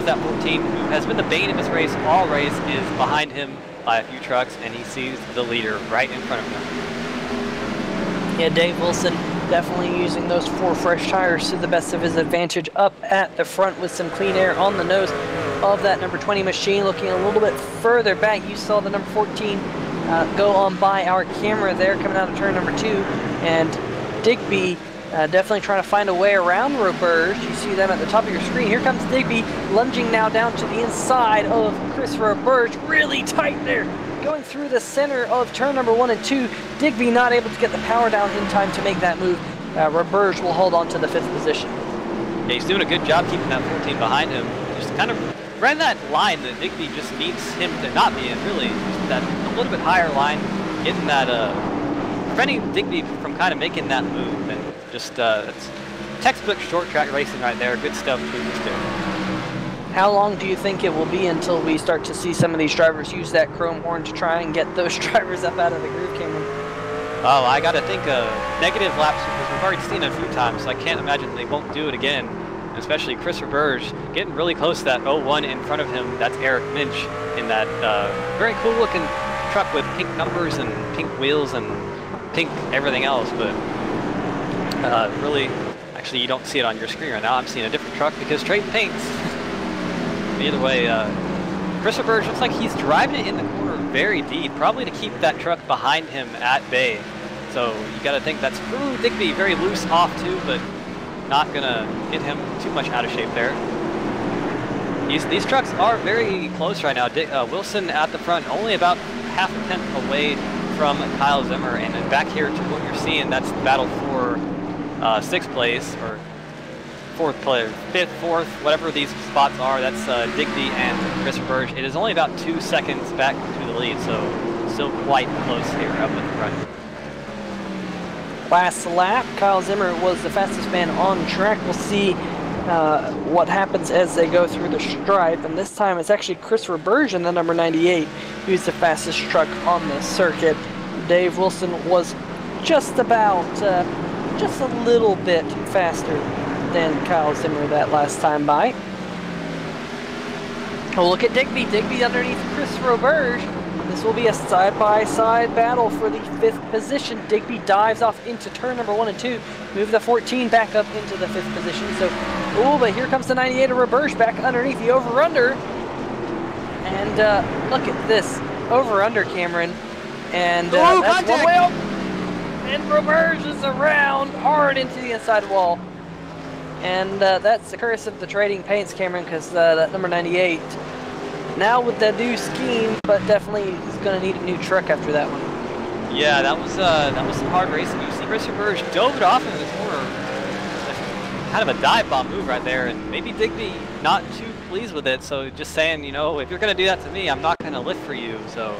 that 14, who has been the bane of his race all race, is behind him by a few trucks, and he sees the leader right in front of him. Yeah, Dave Wilson definitely using those 4 fresh tires to the best of his advantage up at the front with some clean air on the nose of that number 20 machine. Looking a little bit further back, you saw the number 14 go on by our camera there coming out of turn number 2, and Digby definitely trying to find a way around Roberge. You see them at the top of your screen. Here comes Digby lunging now down to the inside of Chris Roberge. Really tight there, going through the center of turn number 1 and 2. Digby not able to get the power down in time to make that move. Roberge will hold on to the 5th position. Yeah, he's doing a good job keeping that 14 behind him. Just kind of ran that line that Digby just needs him to not be in, really. Just that a little bit higher line, getting that, preventing Digby from kind of making that move. And just, it's textbook short track racing right there. Good stuff between these two. How long do you think it will be until we start to see some of these drivers use that chrome horn to try and get those drivers up out of the groove, Cameron? Oh, I gotta think negative laps because we've already seen it a few times, so I can't imagine they won't do it again. Especially Chris Roberge getting really close to that 0-1 in front of him. That's Eric Minch in that very cool looking truck with pink numbers and pink wheels and pink everything else, but really, actually you don't see it on your screen right now. I'm seeing a different truck because trade paints. Either way, Chris Roberge looks like he's driving it in the corner very deep, probably to keep that truck behind him at bay. So you got to think that's ooh, Digby very loose off too, but not gonna get him too much out of shape there. These trucks are very close right now. Wilson at the front, only about half a tenth away from Kyle Zimmer, and then back here to what you're seeing, that's the battle for 6th place, or 4th place, 5th, 4th, whatever these spots are. That's Digby and Chris Roberge. It is only about 2 seconds back to the lead, so still quite close here up in the front. Last lap, Kyle Zimmer was the fastest man on track. We'll see what happens as they go through the stripe, and this time it's actually Chris Roberge in the number 98 who's the fastest truck on the circuit. Dave Wilson was just about, just a little bit faster than Kyle Zimmer that last time by. Oh, look at Digby. Digby underneath Chris Roberge. This will be a side-by-side battle for the 5th position. Digby dives off into turn number 1 and 2. Move the 14 back up into the 5th position. So, oh, but here comes the 98 of Roberge back underneath the over-under. And look at this over-under, Cameron. And that's one way up. And Roberge is around hard into the inside wall. And that's the curse of the trading paints, Cameron, because that number 98 now with the new scheme, but definitely is going to need a new truck after that one. Yeah, that was some hard racing. You see Chris Roberge dove it off into the corner. Kind of a dive bomb move right there, and maybe Digby not too pleased with it, so just saying, you know, if you're going to do that to me, I'm not going to lift for you. So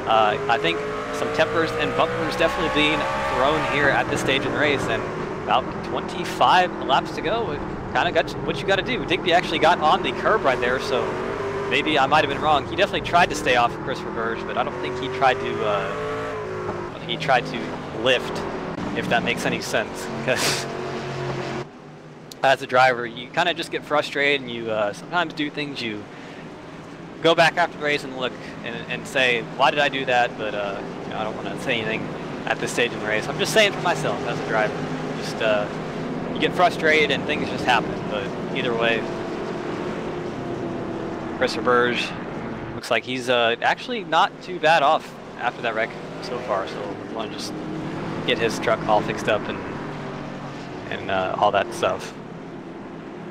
I think some tempers and bumpers definitely being thrown here at this stage in the race, and about 25 laps to go. Kind of got what you got to do. Digby actually got on the curb right there, so maybe I might have been wrong. He definitely tried to stay off Chris Roberge, but I don't think he tried to lift, if that makes any sense. Because as a driver, you kind of just get frustrated, and you sometimes do things. You go back after the race and look and say, why did I do that? But you know, I don't want to say anything at this stage in the race. I'm just saying for myself as a driver. Just you get frustrated and things just happen. But either way, Chris Roberge looks like he's actually not too bad off after that wreck so far. So we want to just get his truck all fixed up and all that stuff.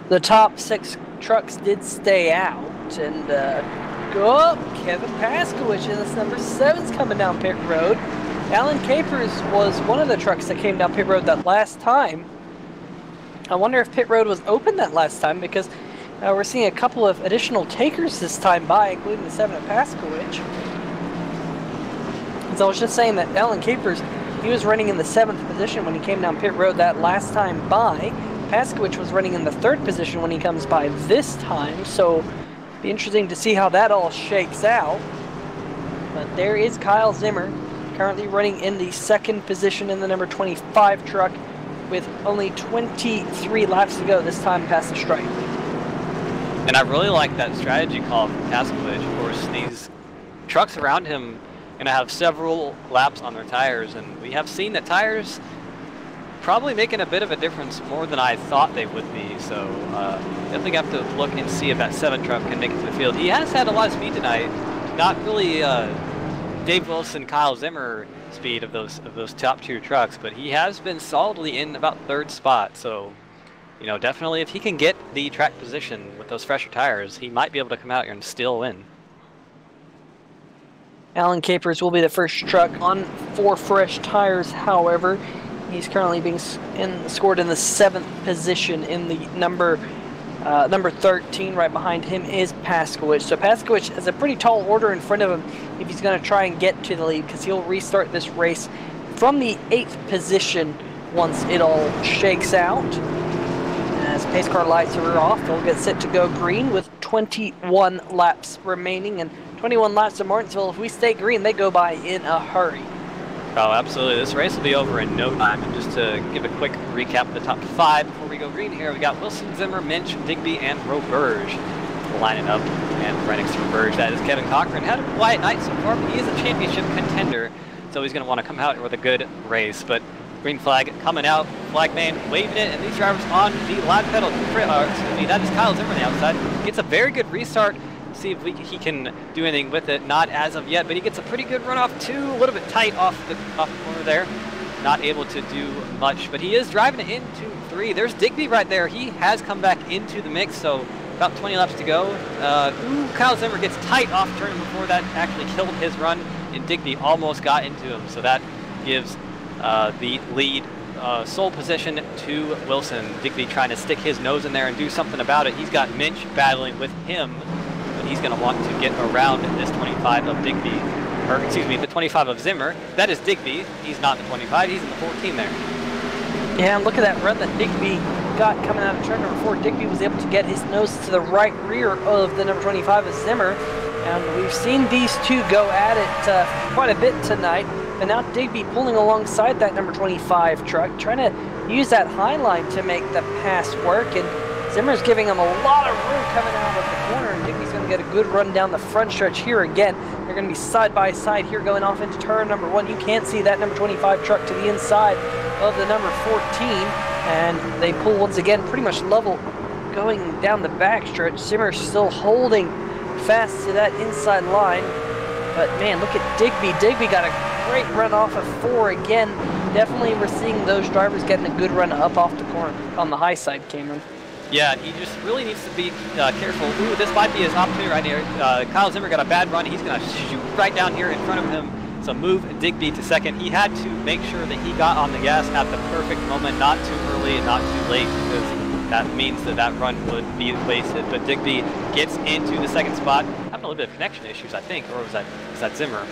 The top 6 trucks did stay out, and go up. Kevin Paskowicz, and that's number 7's coming down pit road. Alan Capers was one of the trucks that came down pit road that last time. I wonder if pit road was open that last time, because we're seeing a couple of additional takers this time by, including the 7 at Paskowicz. So I was just saying that Alan Capers, he was running in the 7th position when he came down pit road that last time by. Paskowicz was running in the 3rd position when he comes by this time, so it'll be interesting to see how that all shakes out. But there is Kyle Zimmer, currently running in the 2nd position in the number 25 truck with only 23 laps to go, this time past the stripe. And I really like that strategy call from Paskowicz. Of course, these trucks around him are going to have several laps on their tires, and we have seen that tires probably making a bit of a difference, more than I thought they would be. So definitely have to look and see if that 7 truck can make it to the field. He has had a lot of speed tonight, not really Dave Wilson, Kyle Zimmer speed of those top 2 trucks, but he has been solidly in about 3rd spot. So, you know, definitely if he can get the track position with those fresher tires, he might be able to come out here and still win. Alan Capers will be the first truck on 4 fresh tires, however. He's currently being scored in the 7th position in the number 13. Right behind him is Paskowicz. So Paskowicz has a pretty tall order in front of him if he's going to try and get to the lead, because he'll restart this race from the 8th position once it all shakes out. As pace car lights are off, they'll get set to go green with 21 laps remaining, and 21 laps to Martinsville. If we stay green, they go by in a hurry. Oh, absolutely. This race will be over in no time. And just to give a quick recap of the top 5 before we go green here, we got Wilson, Zimmer, Minch, Digby, and Roberge lining up. And right next to Roberge, that is Kevin Cochran. Had a quiet night so far, but he is a championship contender, so he's going to want to come out with a good race. But green flag coming out, flag man waving it, and these drivers on the live pedal. Excuse me, that is Kyle Zimmer on the outside. Gets a very good restart. See if he can do anything with it. Not as of yet, but he gets a pretty good run off too. A little bit tight off the corner there. Not able to do much, but he is driving it into 3. There's Digby right there. He has come back into the mix, so about 20 laps to go. Kyle Zimmer gets tight off turn before that actually killed his run, and Digby almost got into him. So that gives the lead sole position to Wilson. Digby trying to stick his nose in there and do something about it. He's got Minch battling with him. He's going to want to get around this 25 of Digby, or excuse me, the 25 of Zimmer. That is Digby. He's not the 25. He's in the 14 there. Yeah, and look at that run that Digby got coming out of turn number 4. Digby was able to get his nose to the right rear of the number 25 of Zimmer. And we've seen these two go at it quite a bit tonight. But now Digby pulling alongside that number 25 truck, trying to use that high line to make the pass work. And Zimmer's giving him a lot of room coming out of the corner, and Digby's going to get a good run down the front stretch here again. They're going to be side by side here going off into turn number 1. You can't see that number 25 truck to the inside of the number 14, and they pull once again pretty much level going down the back stretch. Zimmer's still holding fast to that inside line, but man, look at Digby. Digby got a great run off of 4 again. Definitely we're seeing those drivers getting a good run up off the corner on the high side, Cameron. Yeah, he just really needs to be careful. Ooh, this might be his opportunity right here. Kyle Zimmer got a bad run. He's going to shoot right down here in front of him. So move Digby to second. He had to make sure that he got on the gas at the perfect moment, not too early and not too late, because that means that that run would be wasted. But Digby gets into the second spot. Having a little bit of connection issues, I think, or was that Zimmer?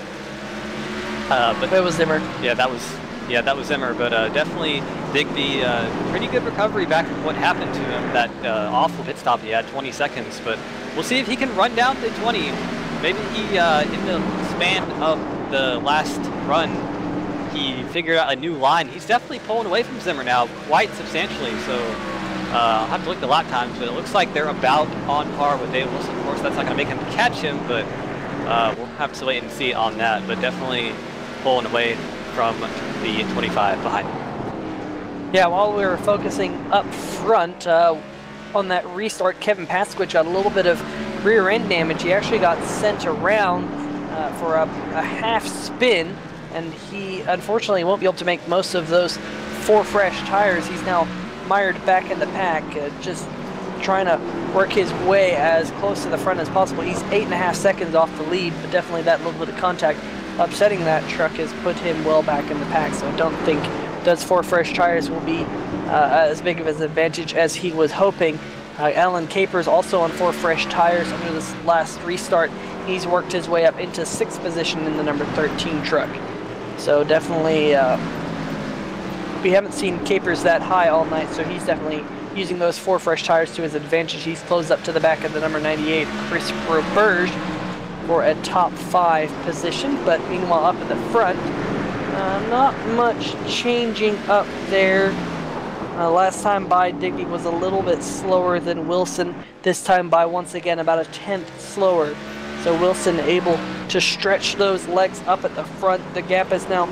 But it was Zimmer. Yeah, that was Zimmer, but definitely Digby, pretty good recovery back from what happened to him, that awful pit stop he had, 20 seconds, but we'll see if he can run down to 20. Maybe he, in the span of the last run, he figured out a new line. He's definitely pulling away from Zimmer now, quite substantially, so I'll have to look at the lap times, but it looks like they're about on par with Dave Wilson. Of course, that's not going to make him catch him, but we'll have to wait and see on that, but definitely pulling away from the 25 behind. Yeah, while we were focusing up front on that restart, Kevin Pasquich got a little bit of rear end damage. He actually got sent around for a half spin, and he unfortunately won't be able to make most of those 4 fresh tires. He's now mired back in the pack, just trying to work his way as close to the front as possible. He's 8.5 seconds off the lead, but definitely that little bit of contact upsetting that truck has put him well back in the pack, so I don't think those 4 fresh tires will be as big of an advantage as he was hoping. Alan Capers also on 4 fresh tires under this last restart. He's worked his way up into 6th position in the number 13 truck. So definitely, we haven't seen Capers that high all night, so he's definitely using those 4 fresh tires to his advantage. He's closed up to the back of the number 98, Chris Roberge, for a top 5 position, but meanwhile up at the front, not much changing up there. Last time by, Digby was a little bit slower than Wilson. This time by, once again, about a 10th slower. So Wilson able to stretch those legs up at the front. The gap is now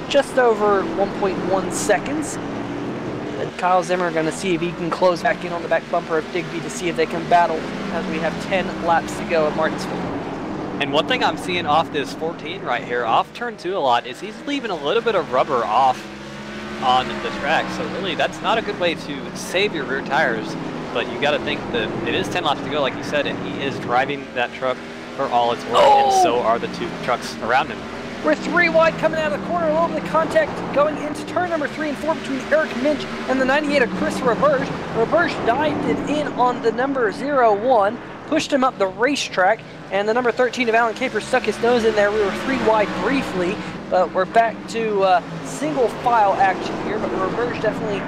just over 1.1 seconds. And Kyle Zimmer going to see if he can close back in on the back bumper of Digby to see if they can battle as we have 10 laps to go at Martinsville. And one thing I'm seeing off this 14 right here, off turn 2 a lot, is he's leaving a little bit of rubber off on the track. So really, that's not a good way to save your rear tires. But you got to think that it is 10 laps to go, like you said, and he is driving that truck for all it's worth, and so are the 2 trucks around him. We're 3 wide coming out of the corner. A little bit of contact going into turn number 3 and 4 between Eric Minch and the 98 of Chris Roberge. Roberge dived it in on the number 01, pushed him up the racetrack, and the number 13 of Alan Capers stuck his nose in there. We were 3 wide briefly, but we're back to single file action here. But Roberge definitely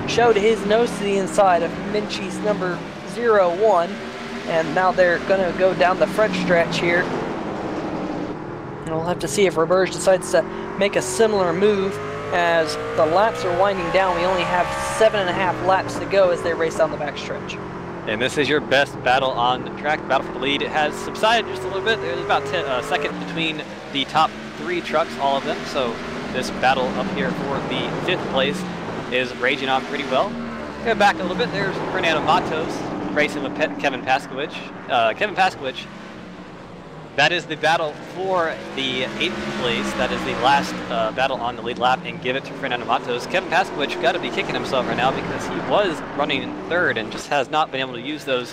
showed his nose to the inside of Minch's number 01. And now they're going to go down the front stretch here. And we'll have to see if Roberge decides to make a similar move. As the laps are winding down, we only have 7.5 laps to go as they race down the backstretch. And this is your best battle on the track, battle for the lead. It has subsided just a little bit. There's about a second between the top 3 trucks, all of them. So this battle up here for the 5th place is raging on pretty well. Go back a little bit. There's Fernando Matos racing with Kevin Paskowicz. Kevin Paskowicz, that is the battle for the 8th place. That is the last battle on the lead lap, and give it to Fernando Matos. Kevin Paskowicz got to be kicking himself right now because he was running in 3rd and just has not been able to use those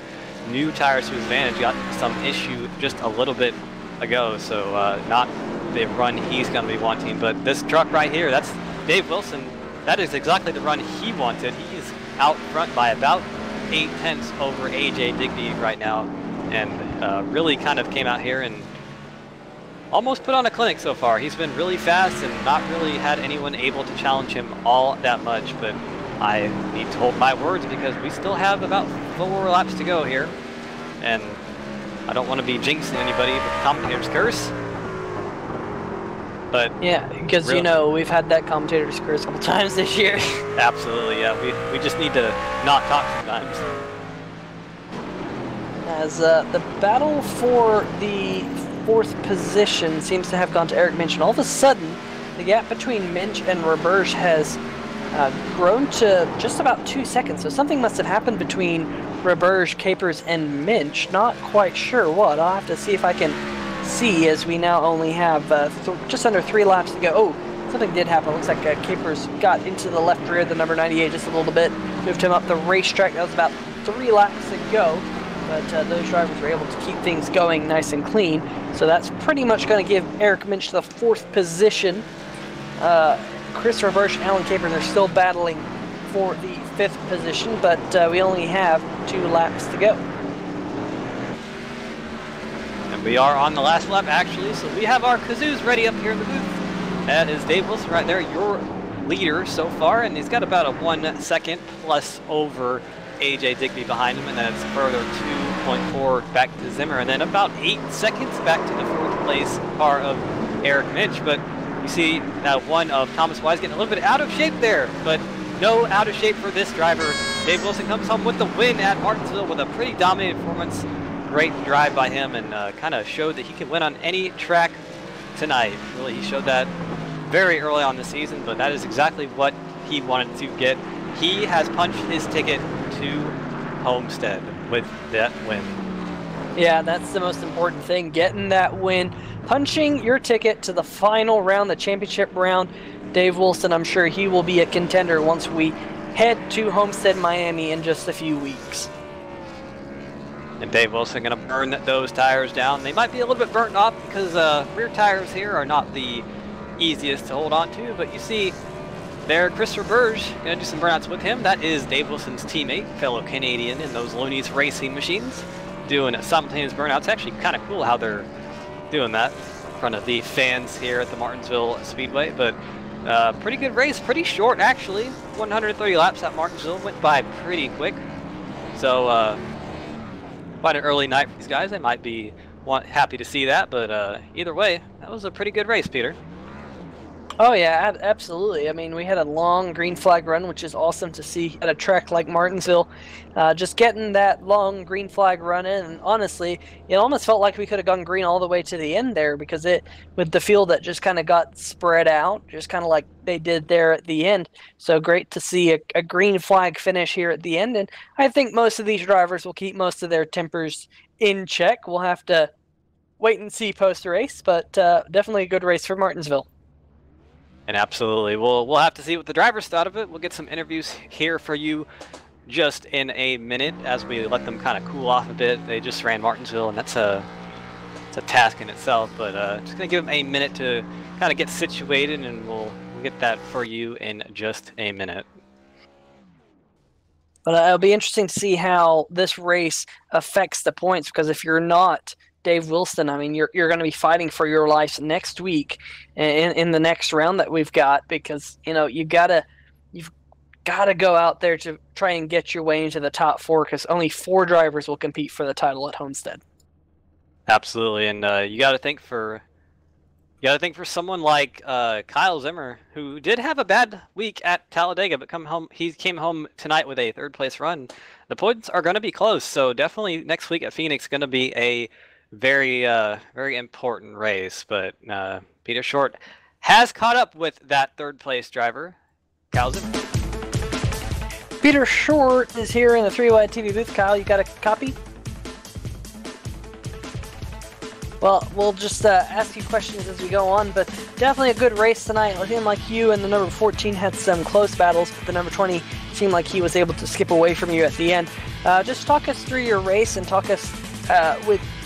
new tires to his advantage. Got some issue just a little bit ago, so not the run he's going to be wanting. But this truck right here, that's Dave Wilson. That is exactly the run he wanted. He's out front by about 8/10 over AJ Digby right now. And really kind of came out here and almost put on a clinic so far. He's been really fast and not really had anyone able to challenge him all that much, but I need to hold my words because we still have about 4 laps to go here, and I don't want to be jinxing anybody with the commentator's curse. But yeah, because really, you know, we've had that commentator's curse a couple times this year. Absolutely, yeah. We just need to not talk sometimes. As the battle for the 4th position seems to have gone to Eric Minch, and all of a sudden, the gap between Minch and Roberge has grown to just about 2 seconds. So something must have happened between Roberge, Capers, and Minch. Not quite sure what. I'll have to see if I can see, as we now only have just under 3 laps to go. Oh, something did happen. It looks like Capers got into the left rear of the number 98 just a little bit, moved him up the racetrack. That was about 3 laps to go. But those drivers were able to keep things going nice and clean. So that's pretty much going to give Eric Minch the 4th position. Chris Roberge and Alan Capers are still battling for the 5th position, but we only have 2 laps to go. And we are on the last lap, actually, so we have our kazoos ready up here in the booth. That is Dave Wilson right there, your leader so far, and he's got about a 1 second plus over AJ Digby behind him, and then it's further 2.4 back to Zimmer, and then about 8 seconds back to the 4th place car of Eric Minch. But you see that one of Thomas Wise getting a little bit out of shape there, but no out of shape for this driver. Dave Wilson comes home with the win at Martinsville with a pretty dominating performance. Great drive by him, and kind of showed that he can win on any track tonight. Really, he showed that very early on the season, but that is exactly what he wanted to get. He has punched his ticket to Homestead with that win. Yeah, that's the most important thing, getting that win, punching your ticket to the final round, the championship round. Dave Wilson, I'm sure he will be a contender once we head to Homestead, Miami in just a few weeks. And Dave Wilson going to burn those tires down. They might be a little bit burnt off because rear tires here are not the easiest to hold on to, but you see there, Chris Roberge, going to do some burnouts with him. That is Dave Wilson's teammate, fellow Canadian in those Looney's racing machines, doing simultaneous burnouts. Actually kind of cool how they're doing that in front of the fans here at the Martinsville Speedway. But pretty good race, pretty short actually. 130 laps at Martinsville, went by pretty quick. So quite an early night for these guys. They might be happy to see that, but either way, that was a pretty good race, Peter. Oh yeah, absolutely. I mean, we had a long green flag run, which is awesome to see at a track like Martinsville. Just getting that long green flag run in, and honestly, it almost felt like we could have gone green all the way to the end there, because with the field that just kind of got spread out, just kind of like they did there at the end. So great to see a green flag finish here at the end, and I think most of these drivers will keep most of their tempers in check. We'll have to wait and see post-race, but definitely a good race for Martinsville. And absolutely, we'll have to see what the drivers thought of it. We'll get some interviews here for you just in a minute as we let them kind of cool off a bit. They just ran Martinsville, and it's a task in itself. But just gonna give them a minute to kind of get situated, and we'll get that for you in just a minute. But it'll be interesting to see how this race affects the points, because if you're not Dave Wilson, I mean, you're going to be fighting for your life next week in the next round that we've got, because you know you've gotta go out there to try and get your way into the top 4 because only 4 drivers will compete for the title at Homestead. Absolutely, and you got to think for someone like Kyle Zimmer, who did have a bad week at Talladega, but he came home tonight with a 3rd place run. The points are going to be close, so definitely next week at Phoenix going to be a very very important race. But Peter Short has caught up with that 3rd place driver, Kyle Zimmer. Peter Short is here in the 3-Wide TV booth. Kyle, you got a copy? Well, we'll just ask you questions as we go on, but definitely a good race tonight. Looking like you and the number 14 had some close battles, but the number 20 seemed like he was able to skip away from you at the end. Just talk us through your race and talk us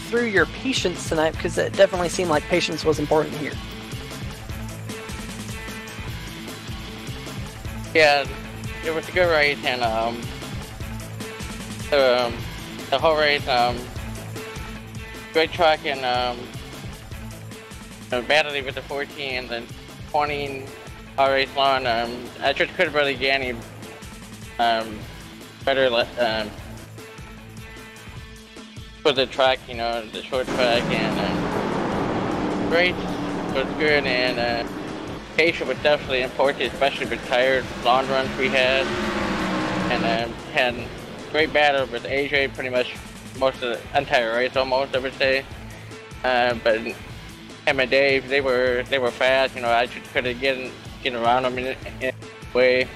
through your patience tonight, because it definitely seemed like patience was important here. Yeah, it was a good race, and the whole race, great track, and battling with the 14 and the 20 all race long. I just couldn't really get any better for the track, the short track, and race was good, and patience was definitely important, especially with tired long runs we had, and had great battle with AJ pretty much most of the entire race, almost, I would say. But him and Dave, they were fast. I just couldn't get around them in a way.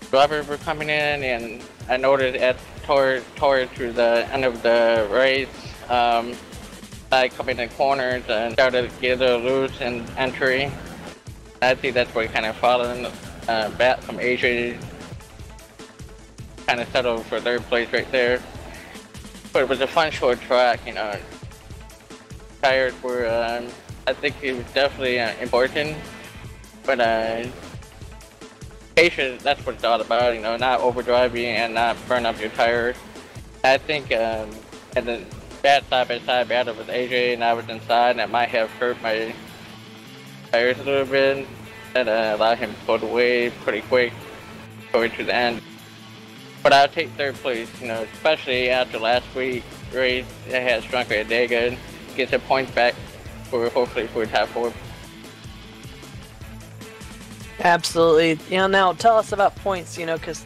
Drivers were coming in, and I noticed toward the end of the race, I come in the corners and started to get a little loose in entry. I think that's where kind of following back from AJ. Kind of settled for 3rd place right there, but it was a fun short track. Tires were, I think it was definitely important, but patience, that's what it's all about, not overdriving and not burn up your tires. I think at the bad side-by-side battle with AJ, and I was inside, and that might have hurt my tires a little bit. That allowed him to pull away pretty quick going to the end. But I'll take 3rd place, especially after last week's race. I had stronger at Talladega, get the points back hopefully for top 4. Absolutely. Now tell us about points, because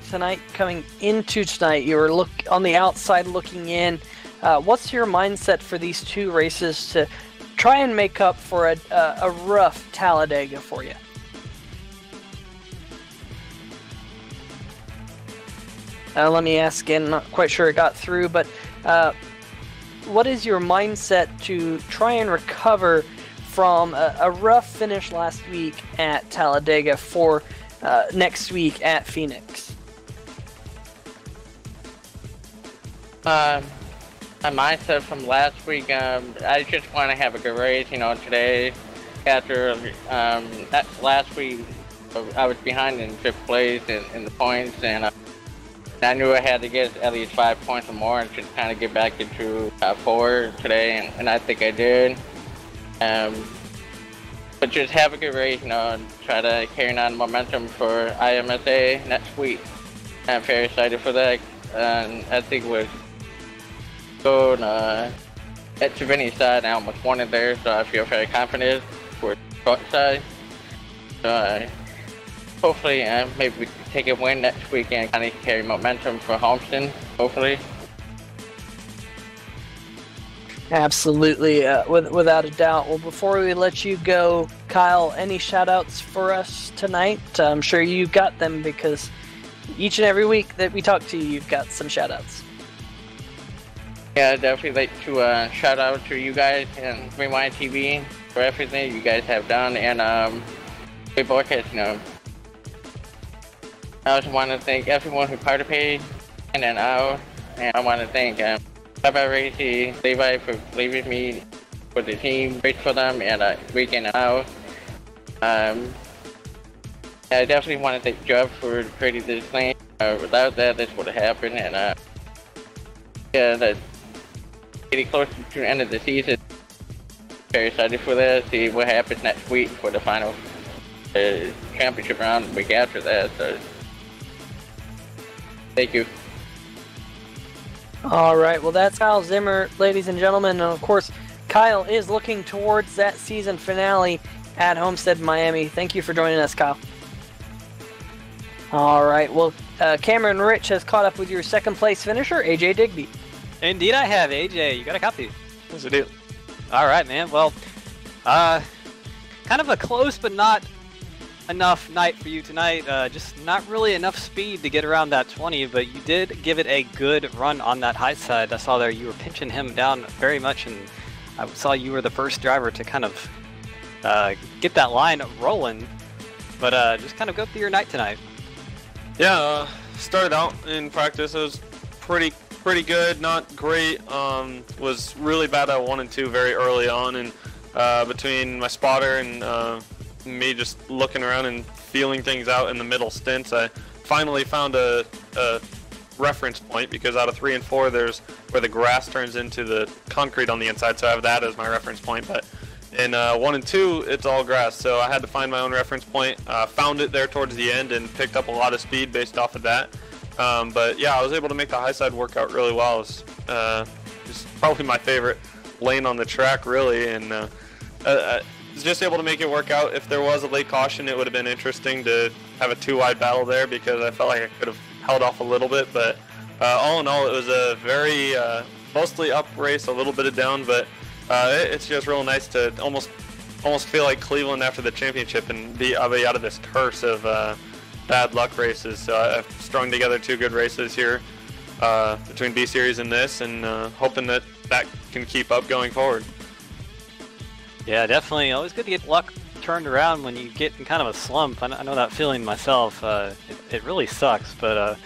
coming into tonight, you were on the outside looking in. What's your mindset for these 2 races to try and make up for a rough Talladega for you? Let me ask again, not quite sure it got through, but what is your mindset to try and recover from a rough finish last week at Talladega for next week at Phoenix? My mindset from last week, I just want to have a good race, today. After last week, I was behind in 5th place in the points, and I knew I had to get at least 5 points or more and just kind of get back into top 4 today, and I think I did. But just have a good race, try to carry on momentum for IMSA next week. I'm very excited for that, and I think we're going at Savini's side. I almost won it there, so I feel very confident for the short side. So, hopefully, maybe we can take a win next week and kind of carry momentum for Homestead, hopefully. Absolutely, without a doubt. Well, before we let you go, Kyle, any shout-outs for us tonight? I'm sure you've got them, because each and every week that we talk to you, you've got some shout-outs. Yeah, I'd definitely like to shout out to you guys and Rewind TV for everything you guys have done, and we broadcast, I also want to thank everyone who participated in and out, and I want to thank Bye-Bye Racy, Levi for leaving me for the team, great for them, and week in and out. I definitely want to thank Jeff for creating this thing. Without that, this would have happened, and yeah, getting close to the end of the season. Very excited for that, see what happens next week for the final championship round the week after that. So, thank you. All right, well, that's Kyle Zimmer, ladies and gentlemen. And of course, Kyle is looking towards that season finale at Homestead, Miami. Thank you for joining us, Kyle. All right, well, Cameron Rich has caught up with your second place finisher, AJ Digby. Indeed I have, AJ. You got a copy. Yes, I do. All right, man. Well, kind of a close but not enough night for you tonight. Just not really enough speed to get around that 20, but you did give it a good run on that high side. I saw there you were pinching him down very much, and I saw you were the first driver to kind of get that line rolling. But just kind of go through your night tonight. Yeah, started out in practice. It was pretty good, not great. Was really bad at 1 and 2 very early on, and between my spotter and me just looking around and feeling things out in the middle stints, I finally found a reference point, because out of 3 and 4 there's where the grass turns into the concrete on the inside, so I have that as my reference point. But in 1 and 2 it's all grass, so I had to find my own reference point. Found it there towards the end and picked up a lot of speed based off of that. But yeah, I was able to make the high side work out really well. It was just probably my favorite lane on the track, really, and was just able to make it work out. If there was a late caution, it would have been interesting to have a 2-wide battle there, because I felt like I could have held off a little bit. But all in all, it was a very mostly up race, a little bit of down, but it's just real nice to almost feel like Cleveland after the championship and be out of this curse of bad luck races. So I've strung together 2 good races here between B Series and this, and hoping that can keep up going forward. Yeah, definitely. Always good to get luck turned around when you get in kind of a slump. I know that feeling myself. It really sucks, but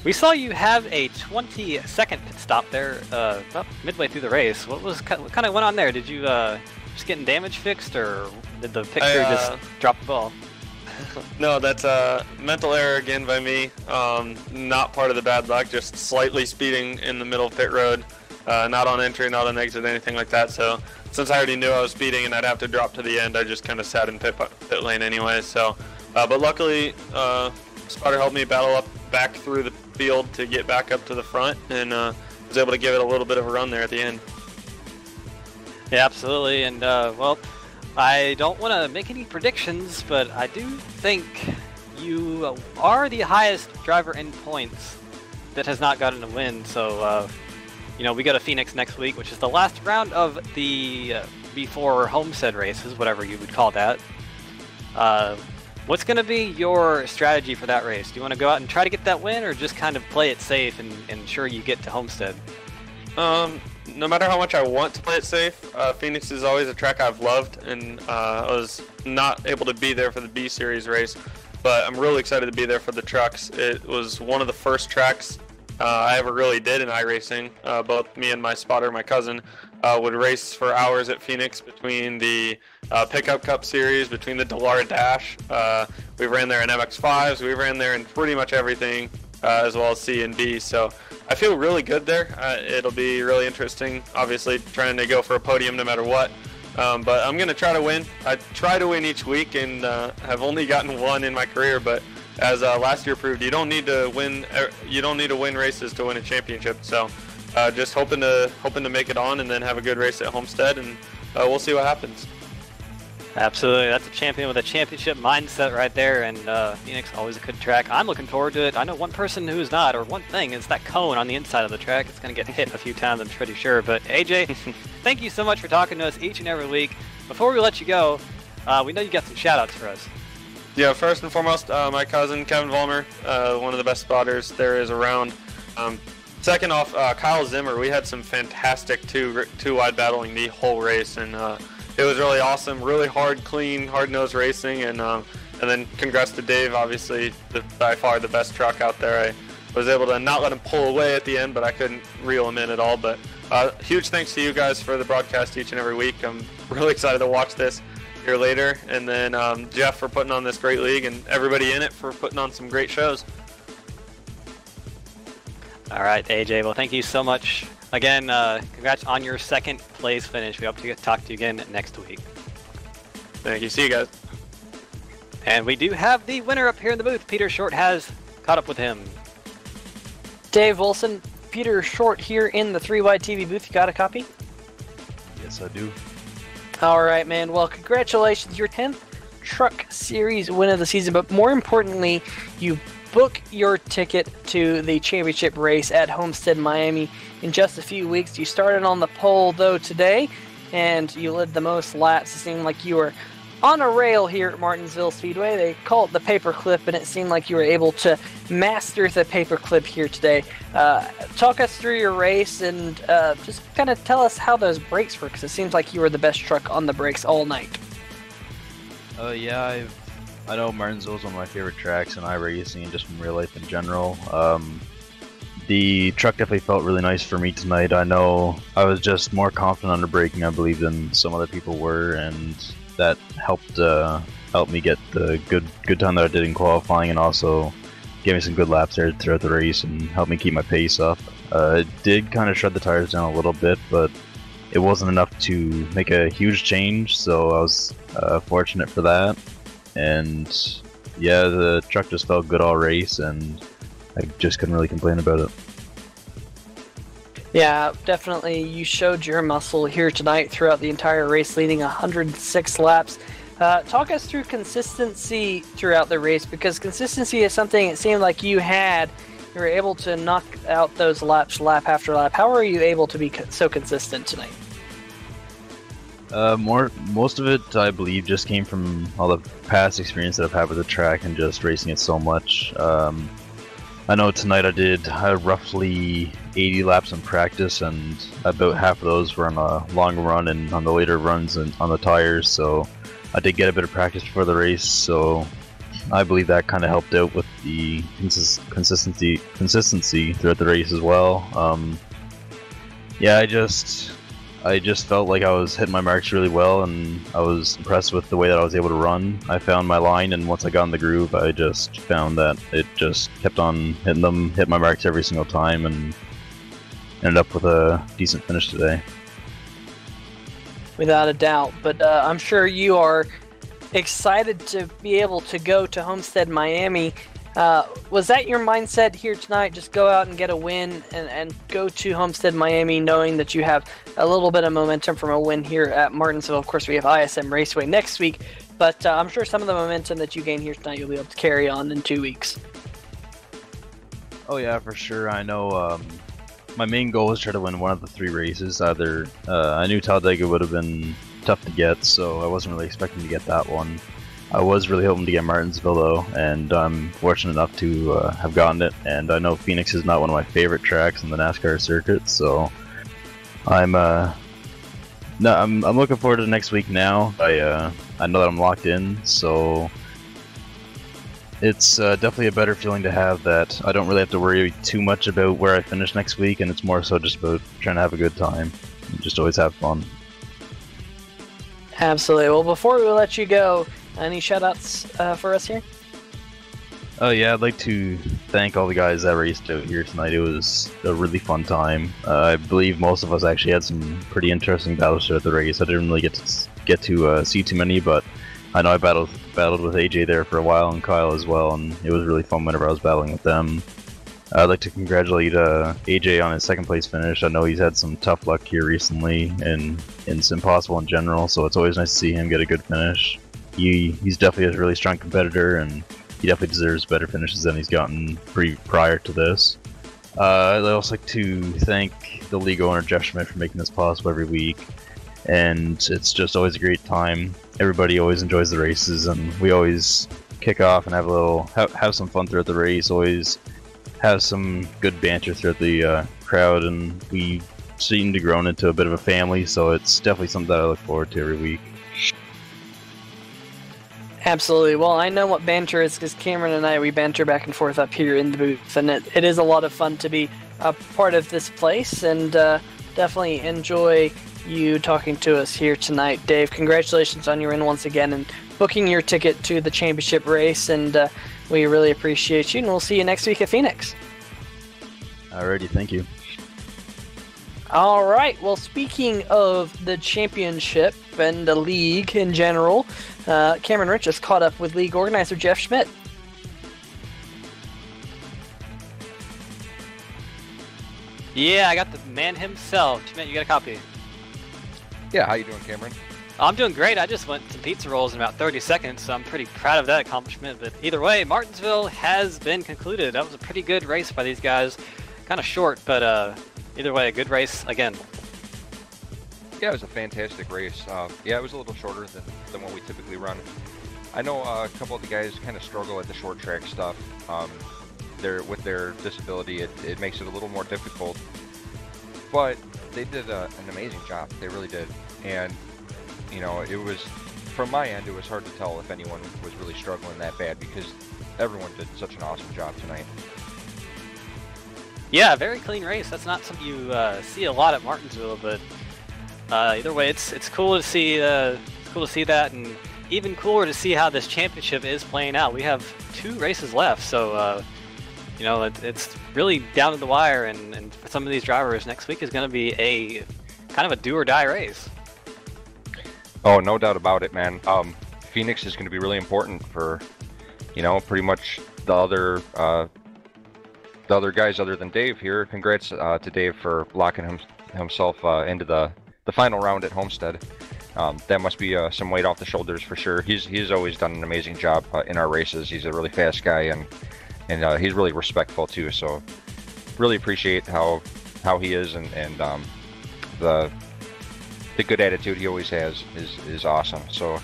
we saw you have a 20-second pit stop there about midway through the race. What kind of went on there? Did you just getting damage fixed, or did the pit crew just drop the ball? No, that's a mental error again by me. Not part of the bad luck, just slightly speeding in the middle of pit road. Not on entry, not on exit, anything like that. So since I already knew I was speeding and I'd have to drop to the end, I just kind of sat in pit lane anyway. So, but luckily, spotter helped me battle up back through the field to get back up to the front, and was able to give it a little bit of a run there at the end. Yeah, absolutely. And well, I don't want to make any predictions, but I do think you are the highest driver in points that has not gotten a win. So, you know, we go to Phoenix next week, which is the last round of the before Homestead races, whatever you would call that. What's going to be your strategy for that race? Do you want to go out and try to get that win, or just kind of play it safe and ensure you get to Homestead? No matter how much I want to play it safe, Phoenix is always a track I've loved, and I was not able to be there for the B Series race, but I'm really excited to be there for the trucks. It was one of the first tracks I ever really did in iRacing. Both me and my spotter, my cousin, would race for hours at Phoenix between the Pickup Cup Series, between the Delara Dash. We ran there in MX-5s, we ran there in pretty much everything, as well as C and D. So I feel really good there. It'll be really interesting, obviously trying to go for a podium no matter what. But I'm going to try to win. I try to win each week, and have only gotten one in my career, but as last year proved, you don't need to win races to win a championship. So just hoping to make it on and then have a good race at Homestead, and we'll see what happens. Absolutely, that's a champion with a championship mindset right there, and Phoenix, always a good track. I'm looking forward to it. I know one person who's not, or one thing, is that cone on the inside of the track. It's going to get hit a few times, I'm pretty sure. But AJ, thank you so much for talking to us each and every week. Before we let you go, we know you got some shout-outs for us. Yeah, first and foremost, my cousin Kevin Vollmer, one of the best spotters there is around. Second off, Kyle Zimmer. We had some fantastic two-wide battling the whole race, and it was really awesome, really hard, clean, hard-nosed racing. And then congrats to Dave, obviously by far the best truck out there. I was able to not let him pull away at the end, but I couldn't reel him in at all. But huge thanks to you guys for the broadcast each and every week. I'm really excited to watch this here later. And then Jeff for putting on this great league, and everybody in it for putting on some great shows. All right, AJ, well, thank you so much. Again, congrats on your second place finish. We hope to talk to you again next week. Thank you. See you guys. And we do have the winner up here in the booth. Peter Short has caught up with him. Dave Wilson, Peter Short here in the 3Wide TV booth. You got a copy? Yes, I do. All right, man. Well, congratulations. Your 10th Truck Series win of the season, but more importantly, you book your ticket to the championship race at Homestead, Miami in just a few weeks. You started on the pole, though, today, and you led the most laps. It seemed like you were on a rail here at Martinsville Speedway. They call it the paperclip, and it seemed like you were able to master the paperclip here today. Talk us through your race and just kind of tell us how those brakes work, because it seems like you were the best truck on the brakes all night. Yeah, I know Martinsville is one of my favorite tracks in iRacing and just in real life in general. The truck definitely felt really nice for me tonight. I know I was just more confident under braking, I believe, than some other people were, and that helped me get the good time that I did in qualifying, and also gave me some good laps there throughout the race and helped me keep my pace up. It did kind of shred the tires down a little bit, but it wasn't enough to make a huge change, so I was fortunate for that. And yeah, the truck just felt good all race, and I just couldn't really complain about it. Yeah, definitely. You showed your muscle here tonight throughout the entire race, leading 106 laps. Talk us through consistency throughout the race, because consistency is something it seemed like you had. You were able to knock out those laps lap after lap. How are you able to be so consistent tonight? Most of it, I believe, just came from all the past experience that I've had with the track and just racing it so much. I know tonight I did roughly 80 laps in practice, and about half of those were on a long run and on the later runs and on the tires, so I did get a bit of practice before the race, so I believe that kind of helped out with the consistency throughout the race as well. Yeah, I just felt like I was hitting my marks really well, and I was impressed with the way that I was able to run. I found my line, and once I got in the groove, I just found that it just kept on hit my marks every single time, and ended up with a decent finish today. Without a doubt, but I'm sure you are excited to be able to go to Homestead, Miami. Was that your mindset here tonight? Just go out and get a win and go to Homestead, Miami, knowing that you have a little bit of momentum from a win here at Martinsville. Of course, we have ISM Raceway next week, but I'm sure some of the momentum that you gain here tonight you'll be able to carry on in 2 weeks. Oh yeah, for sure. I know my main goal was to try to win one of the 3 races. Either I knew Talladega would have been tough to get, so I wasn't really expecting to get that one. I was really hoping to get Martinsville though, and I'm fortunate enough to have gotten it. And I know Phoenix is not one of my favorite tracks in the NASCAR circuit, so I'm looking forward to next week now. I know that I'm locked in, so it's definitely a better feeling to have that I don't really have to worry too much about where I finish next week, and it's more so just about trying to have a good time and just always have fun. Absolutely. Well, before we let you go, any shout-outs for us here? Oh yeah, I'd like to thank all the guys that raced out here tonight. It was a really fun time. I believe most of us actually had some pretty interesting battles throughout the race. I didn't really get to see too many, but I know I battled with AJ there for a while, and Kyle as well, and it was really fun whenever I was battling with them. I'd like to congratulate AJ on his second place finish. I know he's had some tough luck here recently in SimPossible in general, so it's always nice to see him get a good finish. He's definitely a really strong competitor, and he definitely deserves better finishes than he's gotten prior to this. I'd also like to thank the league owner Jeff Schmidt for making this possible every week, and it's just always a great time. Everybody always enjoys the races, and we always kick off and have some fun throughout the race. Always have some good banter throughout the crowd, and we seem to grow into a bit of a family, so it's definitely something that I look forward to every week. Absolutely. Well, I know what banter is because Cameron and I, we banter back and forth up here in the booth, and it is a lot of fun to be a part of this place, and definitely enjoy you talking to us here tonight. Dave, congratulations on your win once again and booking your ticket to the championship race, and we really appreciate you, and we'll see you next week at Phoenix. Alrighty, thank you. All right. Well, speaking of the championship, and the league in general. Cameron Rich just caught up with league organizer Jeff Schmidt. Yeah, I got the man himself. Schmidt, you got a copy? Yeah, how you doing, Cameron? I'm doing great. I just went to pizza rolls in about 30 seconds, so I'm pretty proud of that accomplishment. But either way, Martinsville has been concluded. That was a pretty good race by these guys. Kind of short, but either way, a good race again. Yeah, it was a fantastic race. Yeah, it was a little shorter than what we typically run. I know a couple of the guys kind of struggle at the short track stuff. With their disability, it makes it a little more difficult. But they did an amazing job. They really did. And you know, it was, from my end, it was hard to tell if anyone was really struggling that bad because everyone did such an awesome job tonight. Yeah, very clean race. That's not something you see a lot at Martinsville, but either way, it's cool to see. It's cool to see that, and even cooler to see how this championship is playing out. We have 2 races left, so you know, it's really down to the wire. And for some of these drivers, next week is going to be a kind of a do or die race. Oh, no doubt about it, man. Phoenix is going to be really important for, you know, pretty much the other guys other than Dave here. Congrats to Dave for locking himself into the final round at Homestead. That must be some weight off the shoulders for sure. He's always done an amazing job in our races. He's a really fast guy, and he's really respectful too. So really appreciate how he is, and the good attitude he always has is awesome. So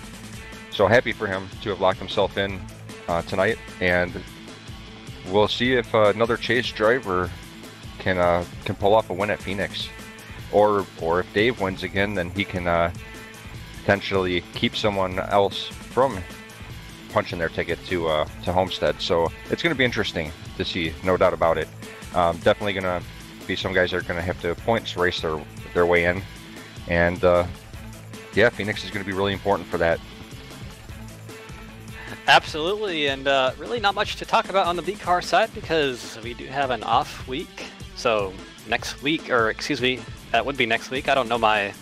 happy for him to have locked himself in tonight, and we'll see if another Chase driver can pull off a win at Phoenix, or if Dave wins again, then he can potentially keep someone else from punching their ticket to Homestead. So it's going to be interesting to see, no doubt about it. Definitely going to be some guys that are going to have to points race their way in. And yeah, Phoenix is going to be really important for that. Absolutely, and really not much to talk about on the V-Car side because we do have an off week. So next week, or excuse me, that would be next week. I don't know my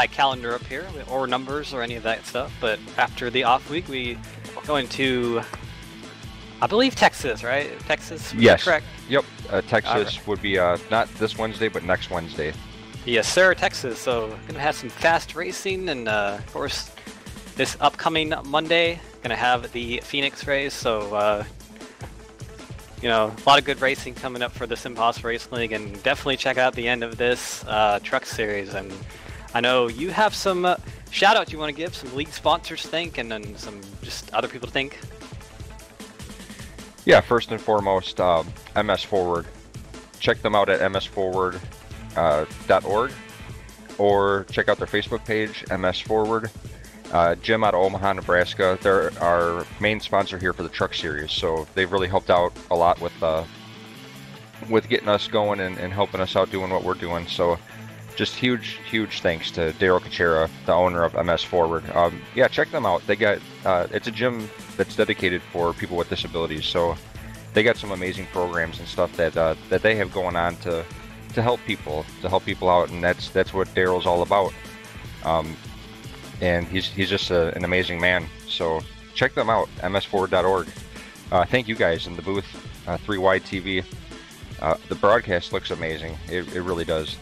calendar up here or numbers or any of that stuff. But after the off week, we go into, I believe, Texas, right? Texas. Yes. Correct. Yep. Texas would be not this Wednesday, but next Wednesday. Yes, sir, Texas. So gonna have some fast racing, and of course, this upcoming Monday, gonna have the Phoenix race. So you know, a lot of good racing coming up for the SimPossible Racing League, and definitely check out the end of this truck series. And I know you have some shout outs you want to give, some league sponsors to thank, and then some just other people to thank. Yeah, first and foremost, MS Forward. Check them out at msforward.org, or check out their Facebook page, MS Forward. Jim out of Omaha, Nebraska. They're our main sponsor here for the truck series, so they've really helped out a lot with getting us going and helping us out doing what we're doing. So just huge thanks to Daryl Kuchera, the owner of MS Forward. Yeah, check them out. They got it's a gym that's dedicated for people with disabilities, so they got some amazing programs and stuff that they have going on to help people out, and that's what Daryl's all about. And he's just an amazing man. So check them out, msforward.org. Thank you guys in the booth, 3Wide TV. The broadcast looks amazing. It really does.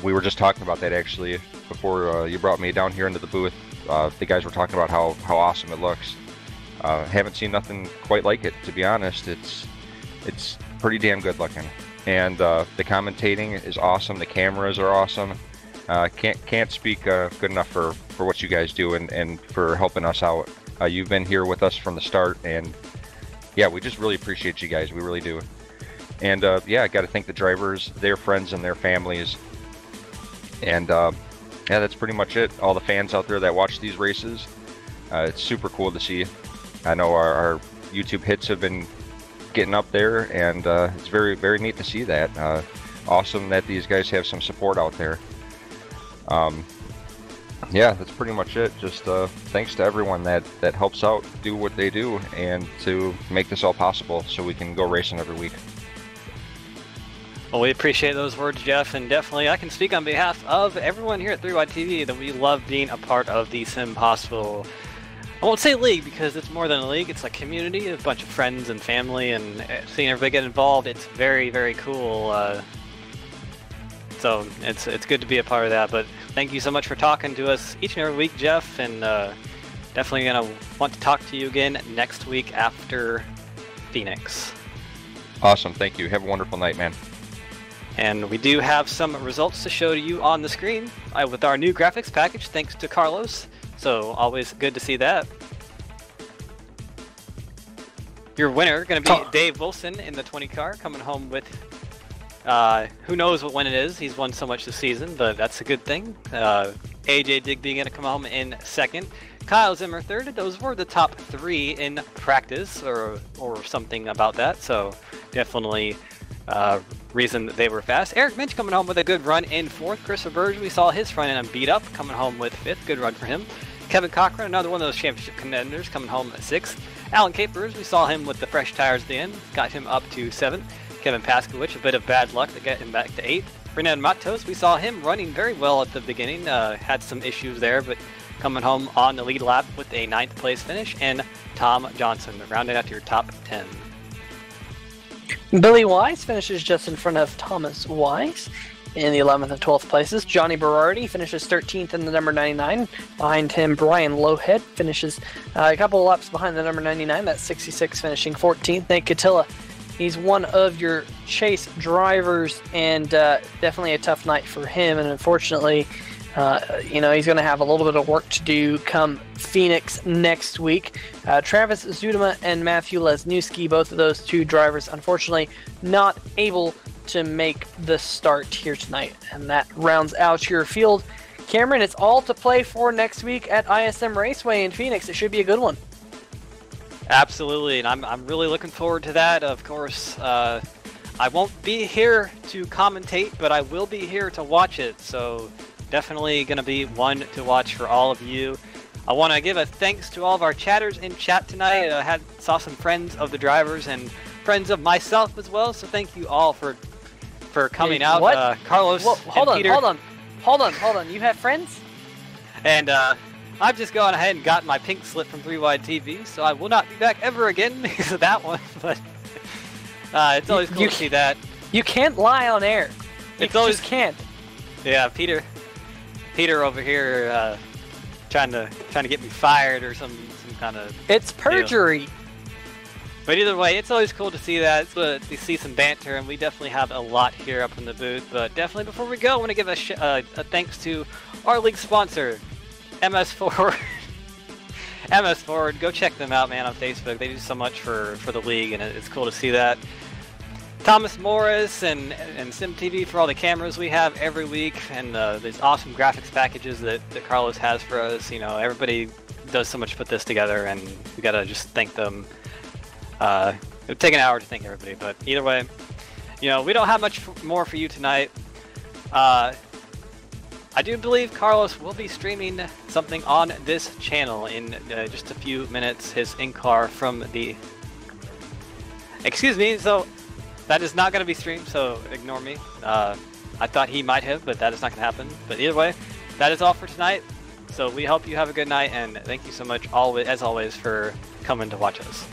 We were just talking about that actually before you brought me down here into the booth. The guys were talking about how awesome it looks. Haven't seen nothing quite like it, to be honest. It's pretty damn good looking. And the commentating is awesome. The cameras are awesome. Can't speak good enough for what you guys do and for helping us out. You've been here with us from the start, and yeah, we just really appreciate you guys. We really do. And yeah, I got to thank the drivers, their friends, and their families. And yeah, that's pretty much it. All the fans out there that watch these races, it's super cool to see. I know our YouTube hits have been getting up there, and it's very neat to see that. Awesome that these guys have some support out there. Yeah, that's pretty much it. Just thanks to everyone that helps out do what they do and to make this all possible so we can go racing every week. Well, we appreciate those words, Jeff, and definitely I can speak on behalf of everyone here at 3Y TV that we love being a part of the SimPossible. I won't say league because it's more than a league. It's a community, a bunch of friends and family, and seeing everybody get involved. It's very, very cool. So it's good to be a part of that. But thank you so much for talking to us each and every week, Jeff, and definitely gonna want to talk to you again next week after Phoenix. Awesome, thank you. Have a wonderful night, man. And we do have some results to show to you on the screen with our new graphics package, thanks to Carlos. So always good to see that. Your winner going to be Dave Wilson in the 20 car, coming home with, who knows what win it is. He's won so much this season, but that's a good thing. AJ Digby going to come home in second. Kyle Zimmer third. Those were the top 3 in practice or something about that. So definitely reason that they were fast. Eric Minch coming home with a good run in 4th. Christopher Burge, we saw his front end beat up, coming home with 5th. Good run for him. Kevin Cochran, another one of those championship contenders, coming home at 6th. Alan Capers, we saw him with the fresh tires at the end, got him up to 7th. Kevin Paskowicz, a bit of bad luck to get him back to 8th. Renan Matos, we saw him running very well at the beginning, had some issues there, but coming home on the lead lap with a 9th place finish. And Tom Johnson, rounding out to your top 10. Billy Wise finishes just in front of Thomas Wise in the 11th and 12th places. Johnny Berardi finishes 13th in the number 99. Behind him, Brian Lowhead finishes a couple of laps behind the number 99. That's 66, finishing 14th. Nate Catilla, he's one of your chase drivers, and definitely a tough night for him. And unfortunately, he's going to have a little bit of work to do come Phoenix next week. Travis Zudema and Matthew Lesniewski, both of those 2 drivers, unfortunately not able to make the start here tonight. And that rounds out your field. Cameron, it's all to play for next week at ISM Raceway in Phoenix. It should be a good one. Absolutely, and I'm really looking forward to that. Of course, I won't be here to commentate, but I will be here to watch it. So definitely going to be one to watch for all of you. I want to give a thanks to all of our chatters in chat tonight. I saw some friends of the drivers and friends of myself as well. So thank you all for coming out. What? Carlos, hold and Peter. Hold on. You have friends? And I've just gone ahead and gotten my pink slip from 3Y TV, so I will not be back ever again because of that one. But it's always cool to see that. You can't lie on air. It's always just can't. Yeah, Peter over here trying to get me fired or some kind of. It's perjury. Deal. But either way, it's always cool to see that. It's to see some banter, and we definitely have a lot here up in the booth. But definitely, before we go, I want to give a thanks to our league sponsor, MS Forward. MS Forward, go check them out, man, on Facebook. They do so much for the league, and it's cool to see that. Thomas Morris and SimTV for all the cameras we have every week, and these awesome graphics packages that Carlos has for us. Everybody does so much to put this together, and we gotta just thank them. It would take an hour to thank everybody, but either way, we don't have much more for you tonight. I do believe Carlos will be streaming something on this channel in just a few minutes. His in-car from the... Excuse me, so that is not going to be streamed, so ignore me. I thought he might have, but that is not going to happen. But either way, that is all for tonight. So we hope you have a good night, and thank you so much, as always, for coming to watch us.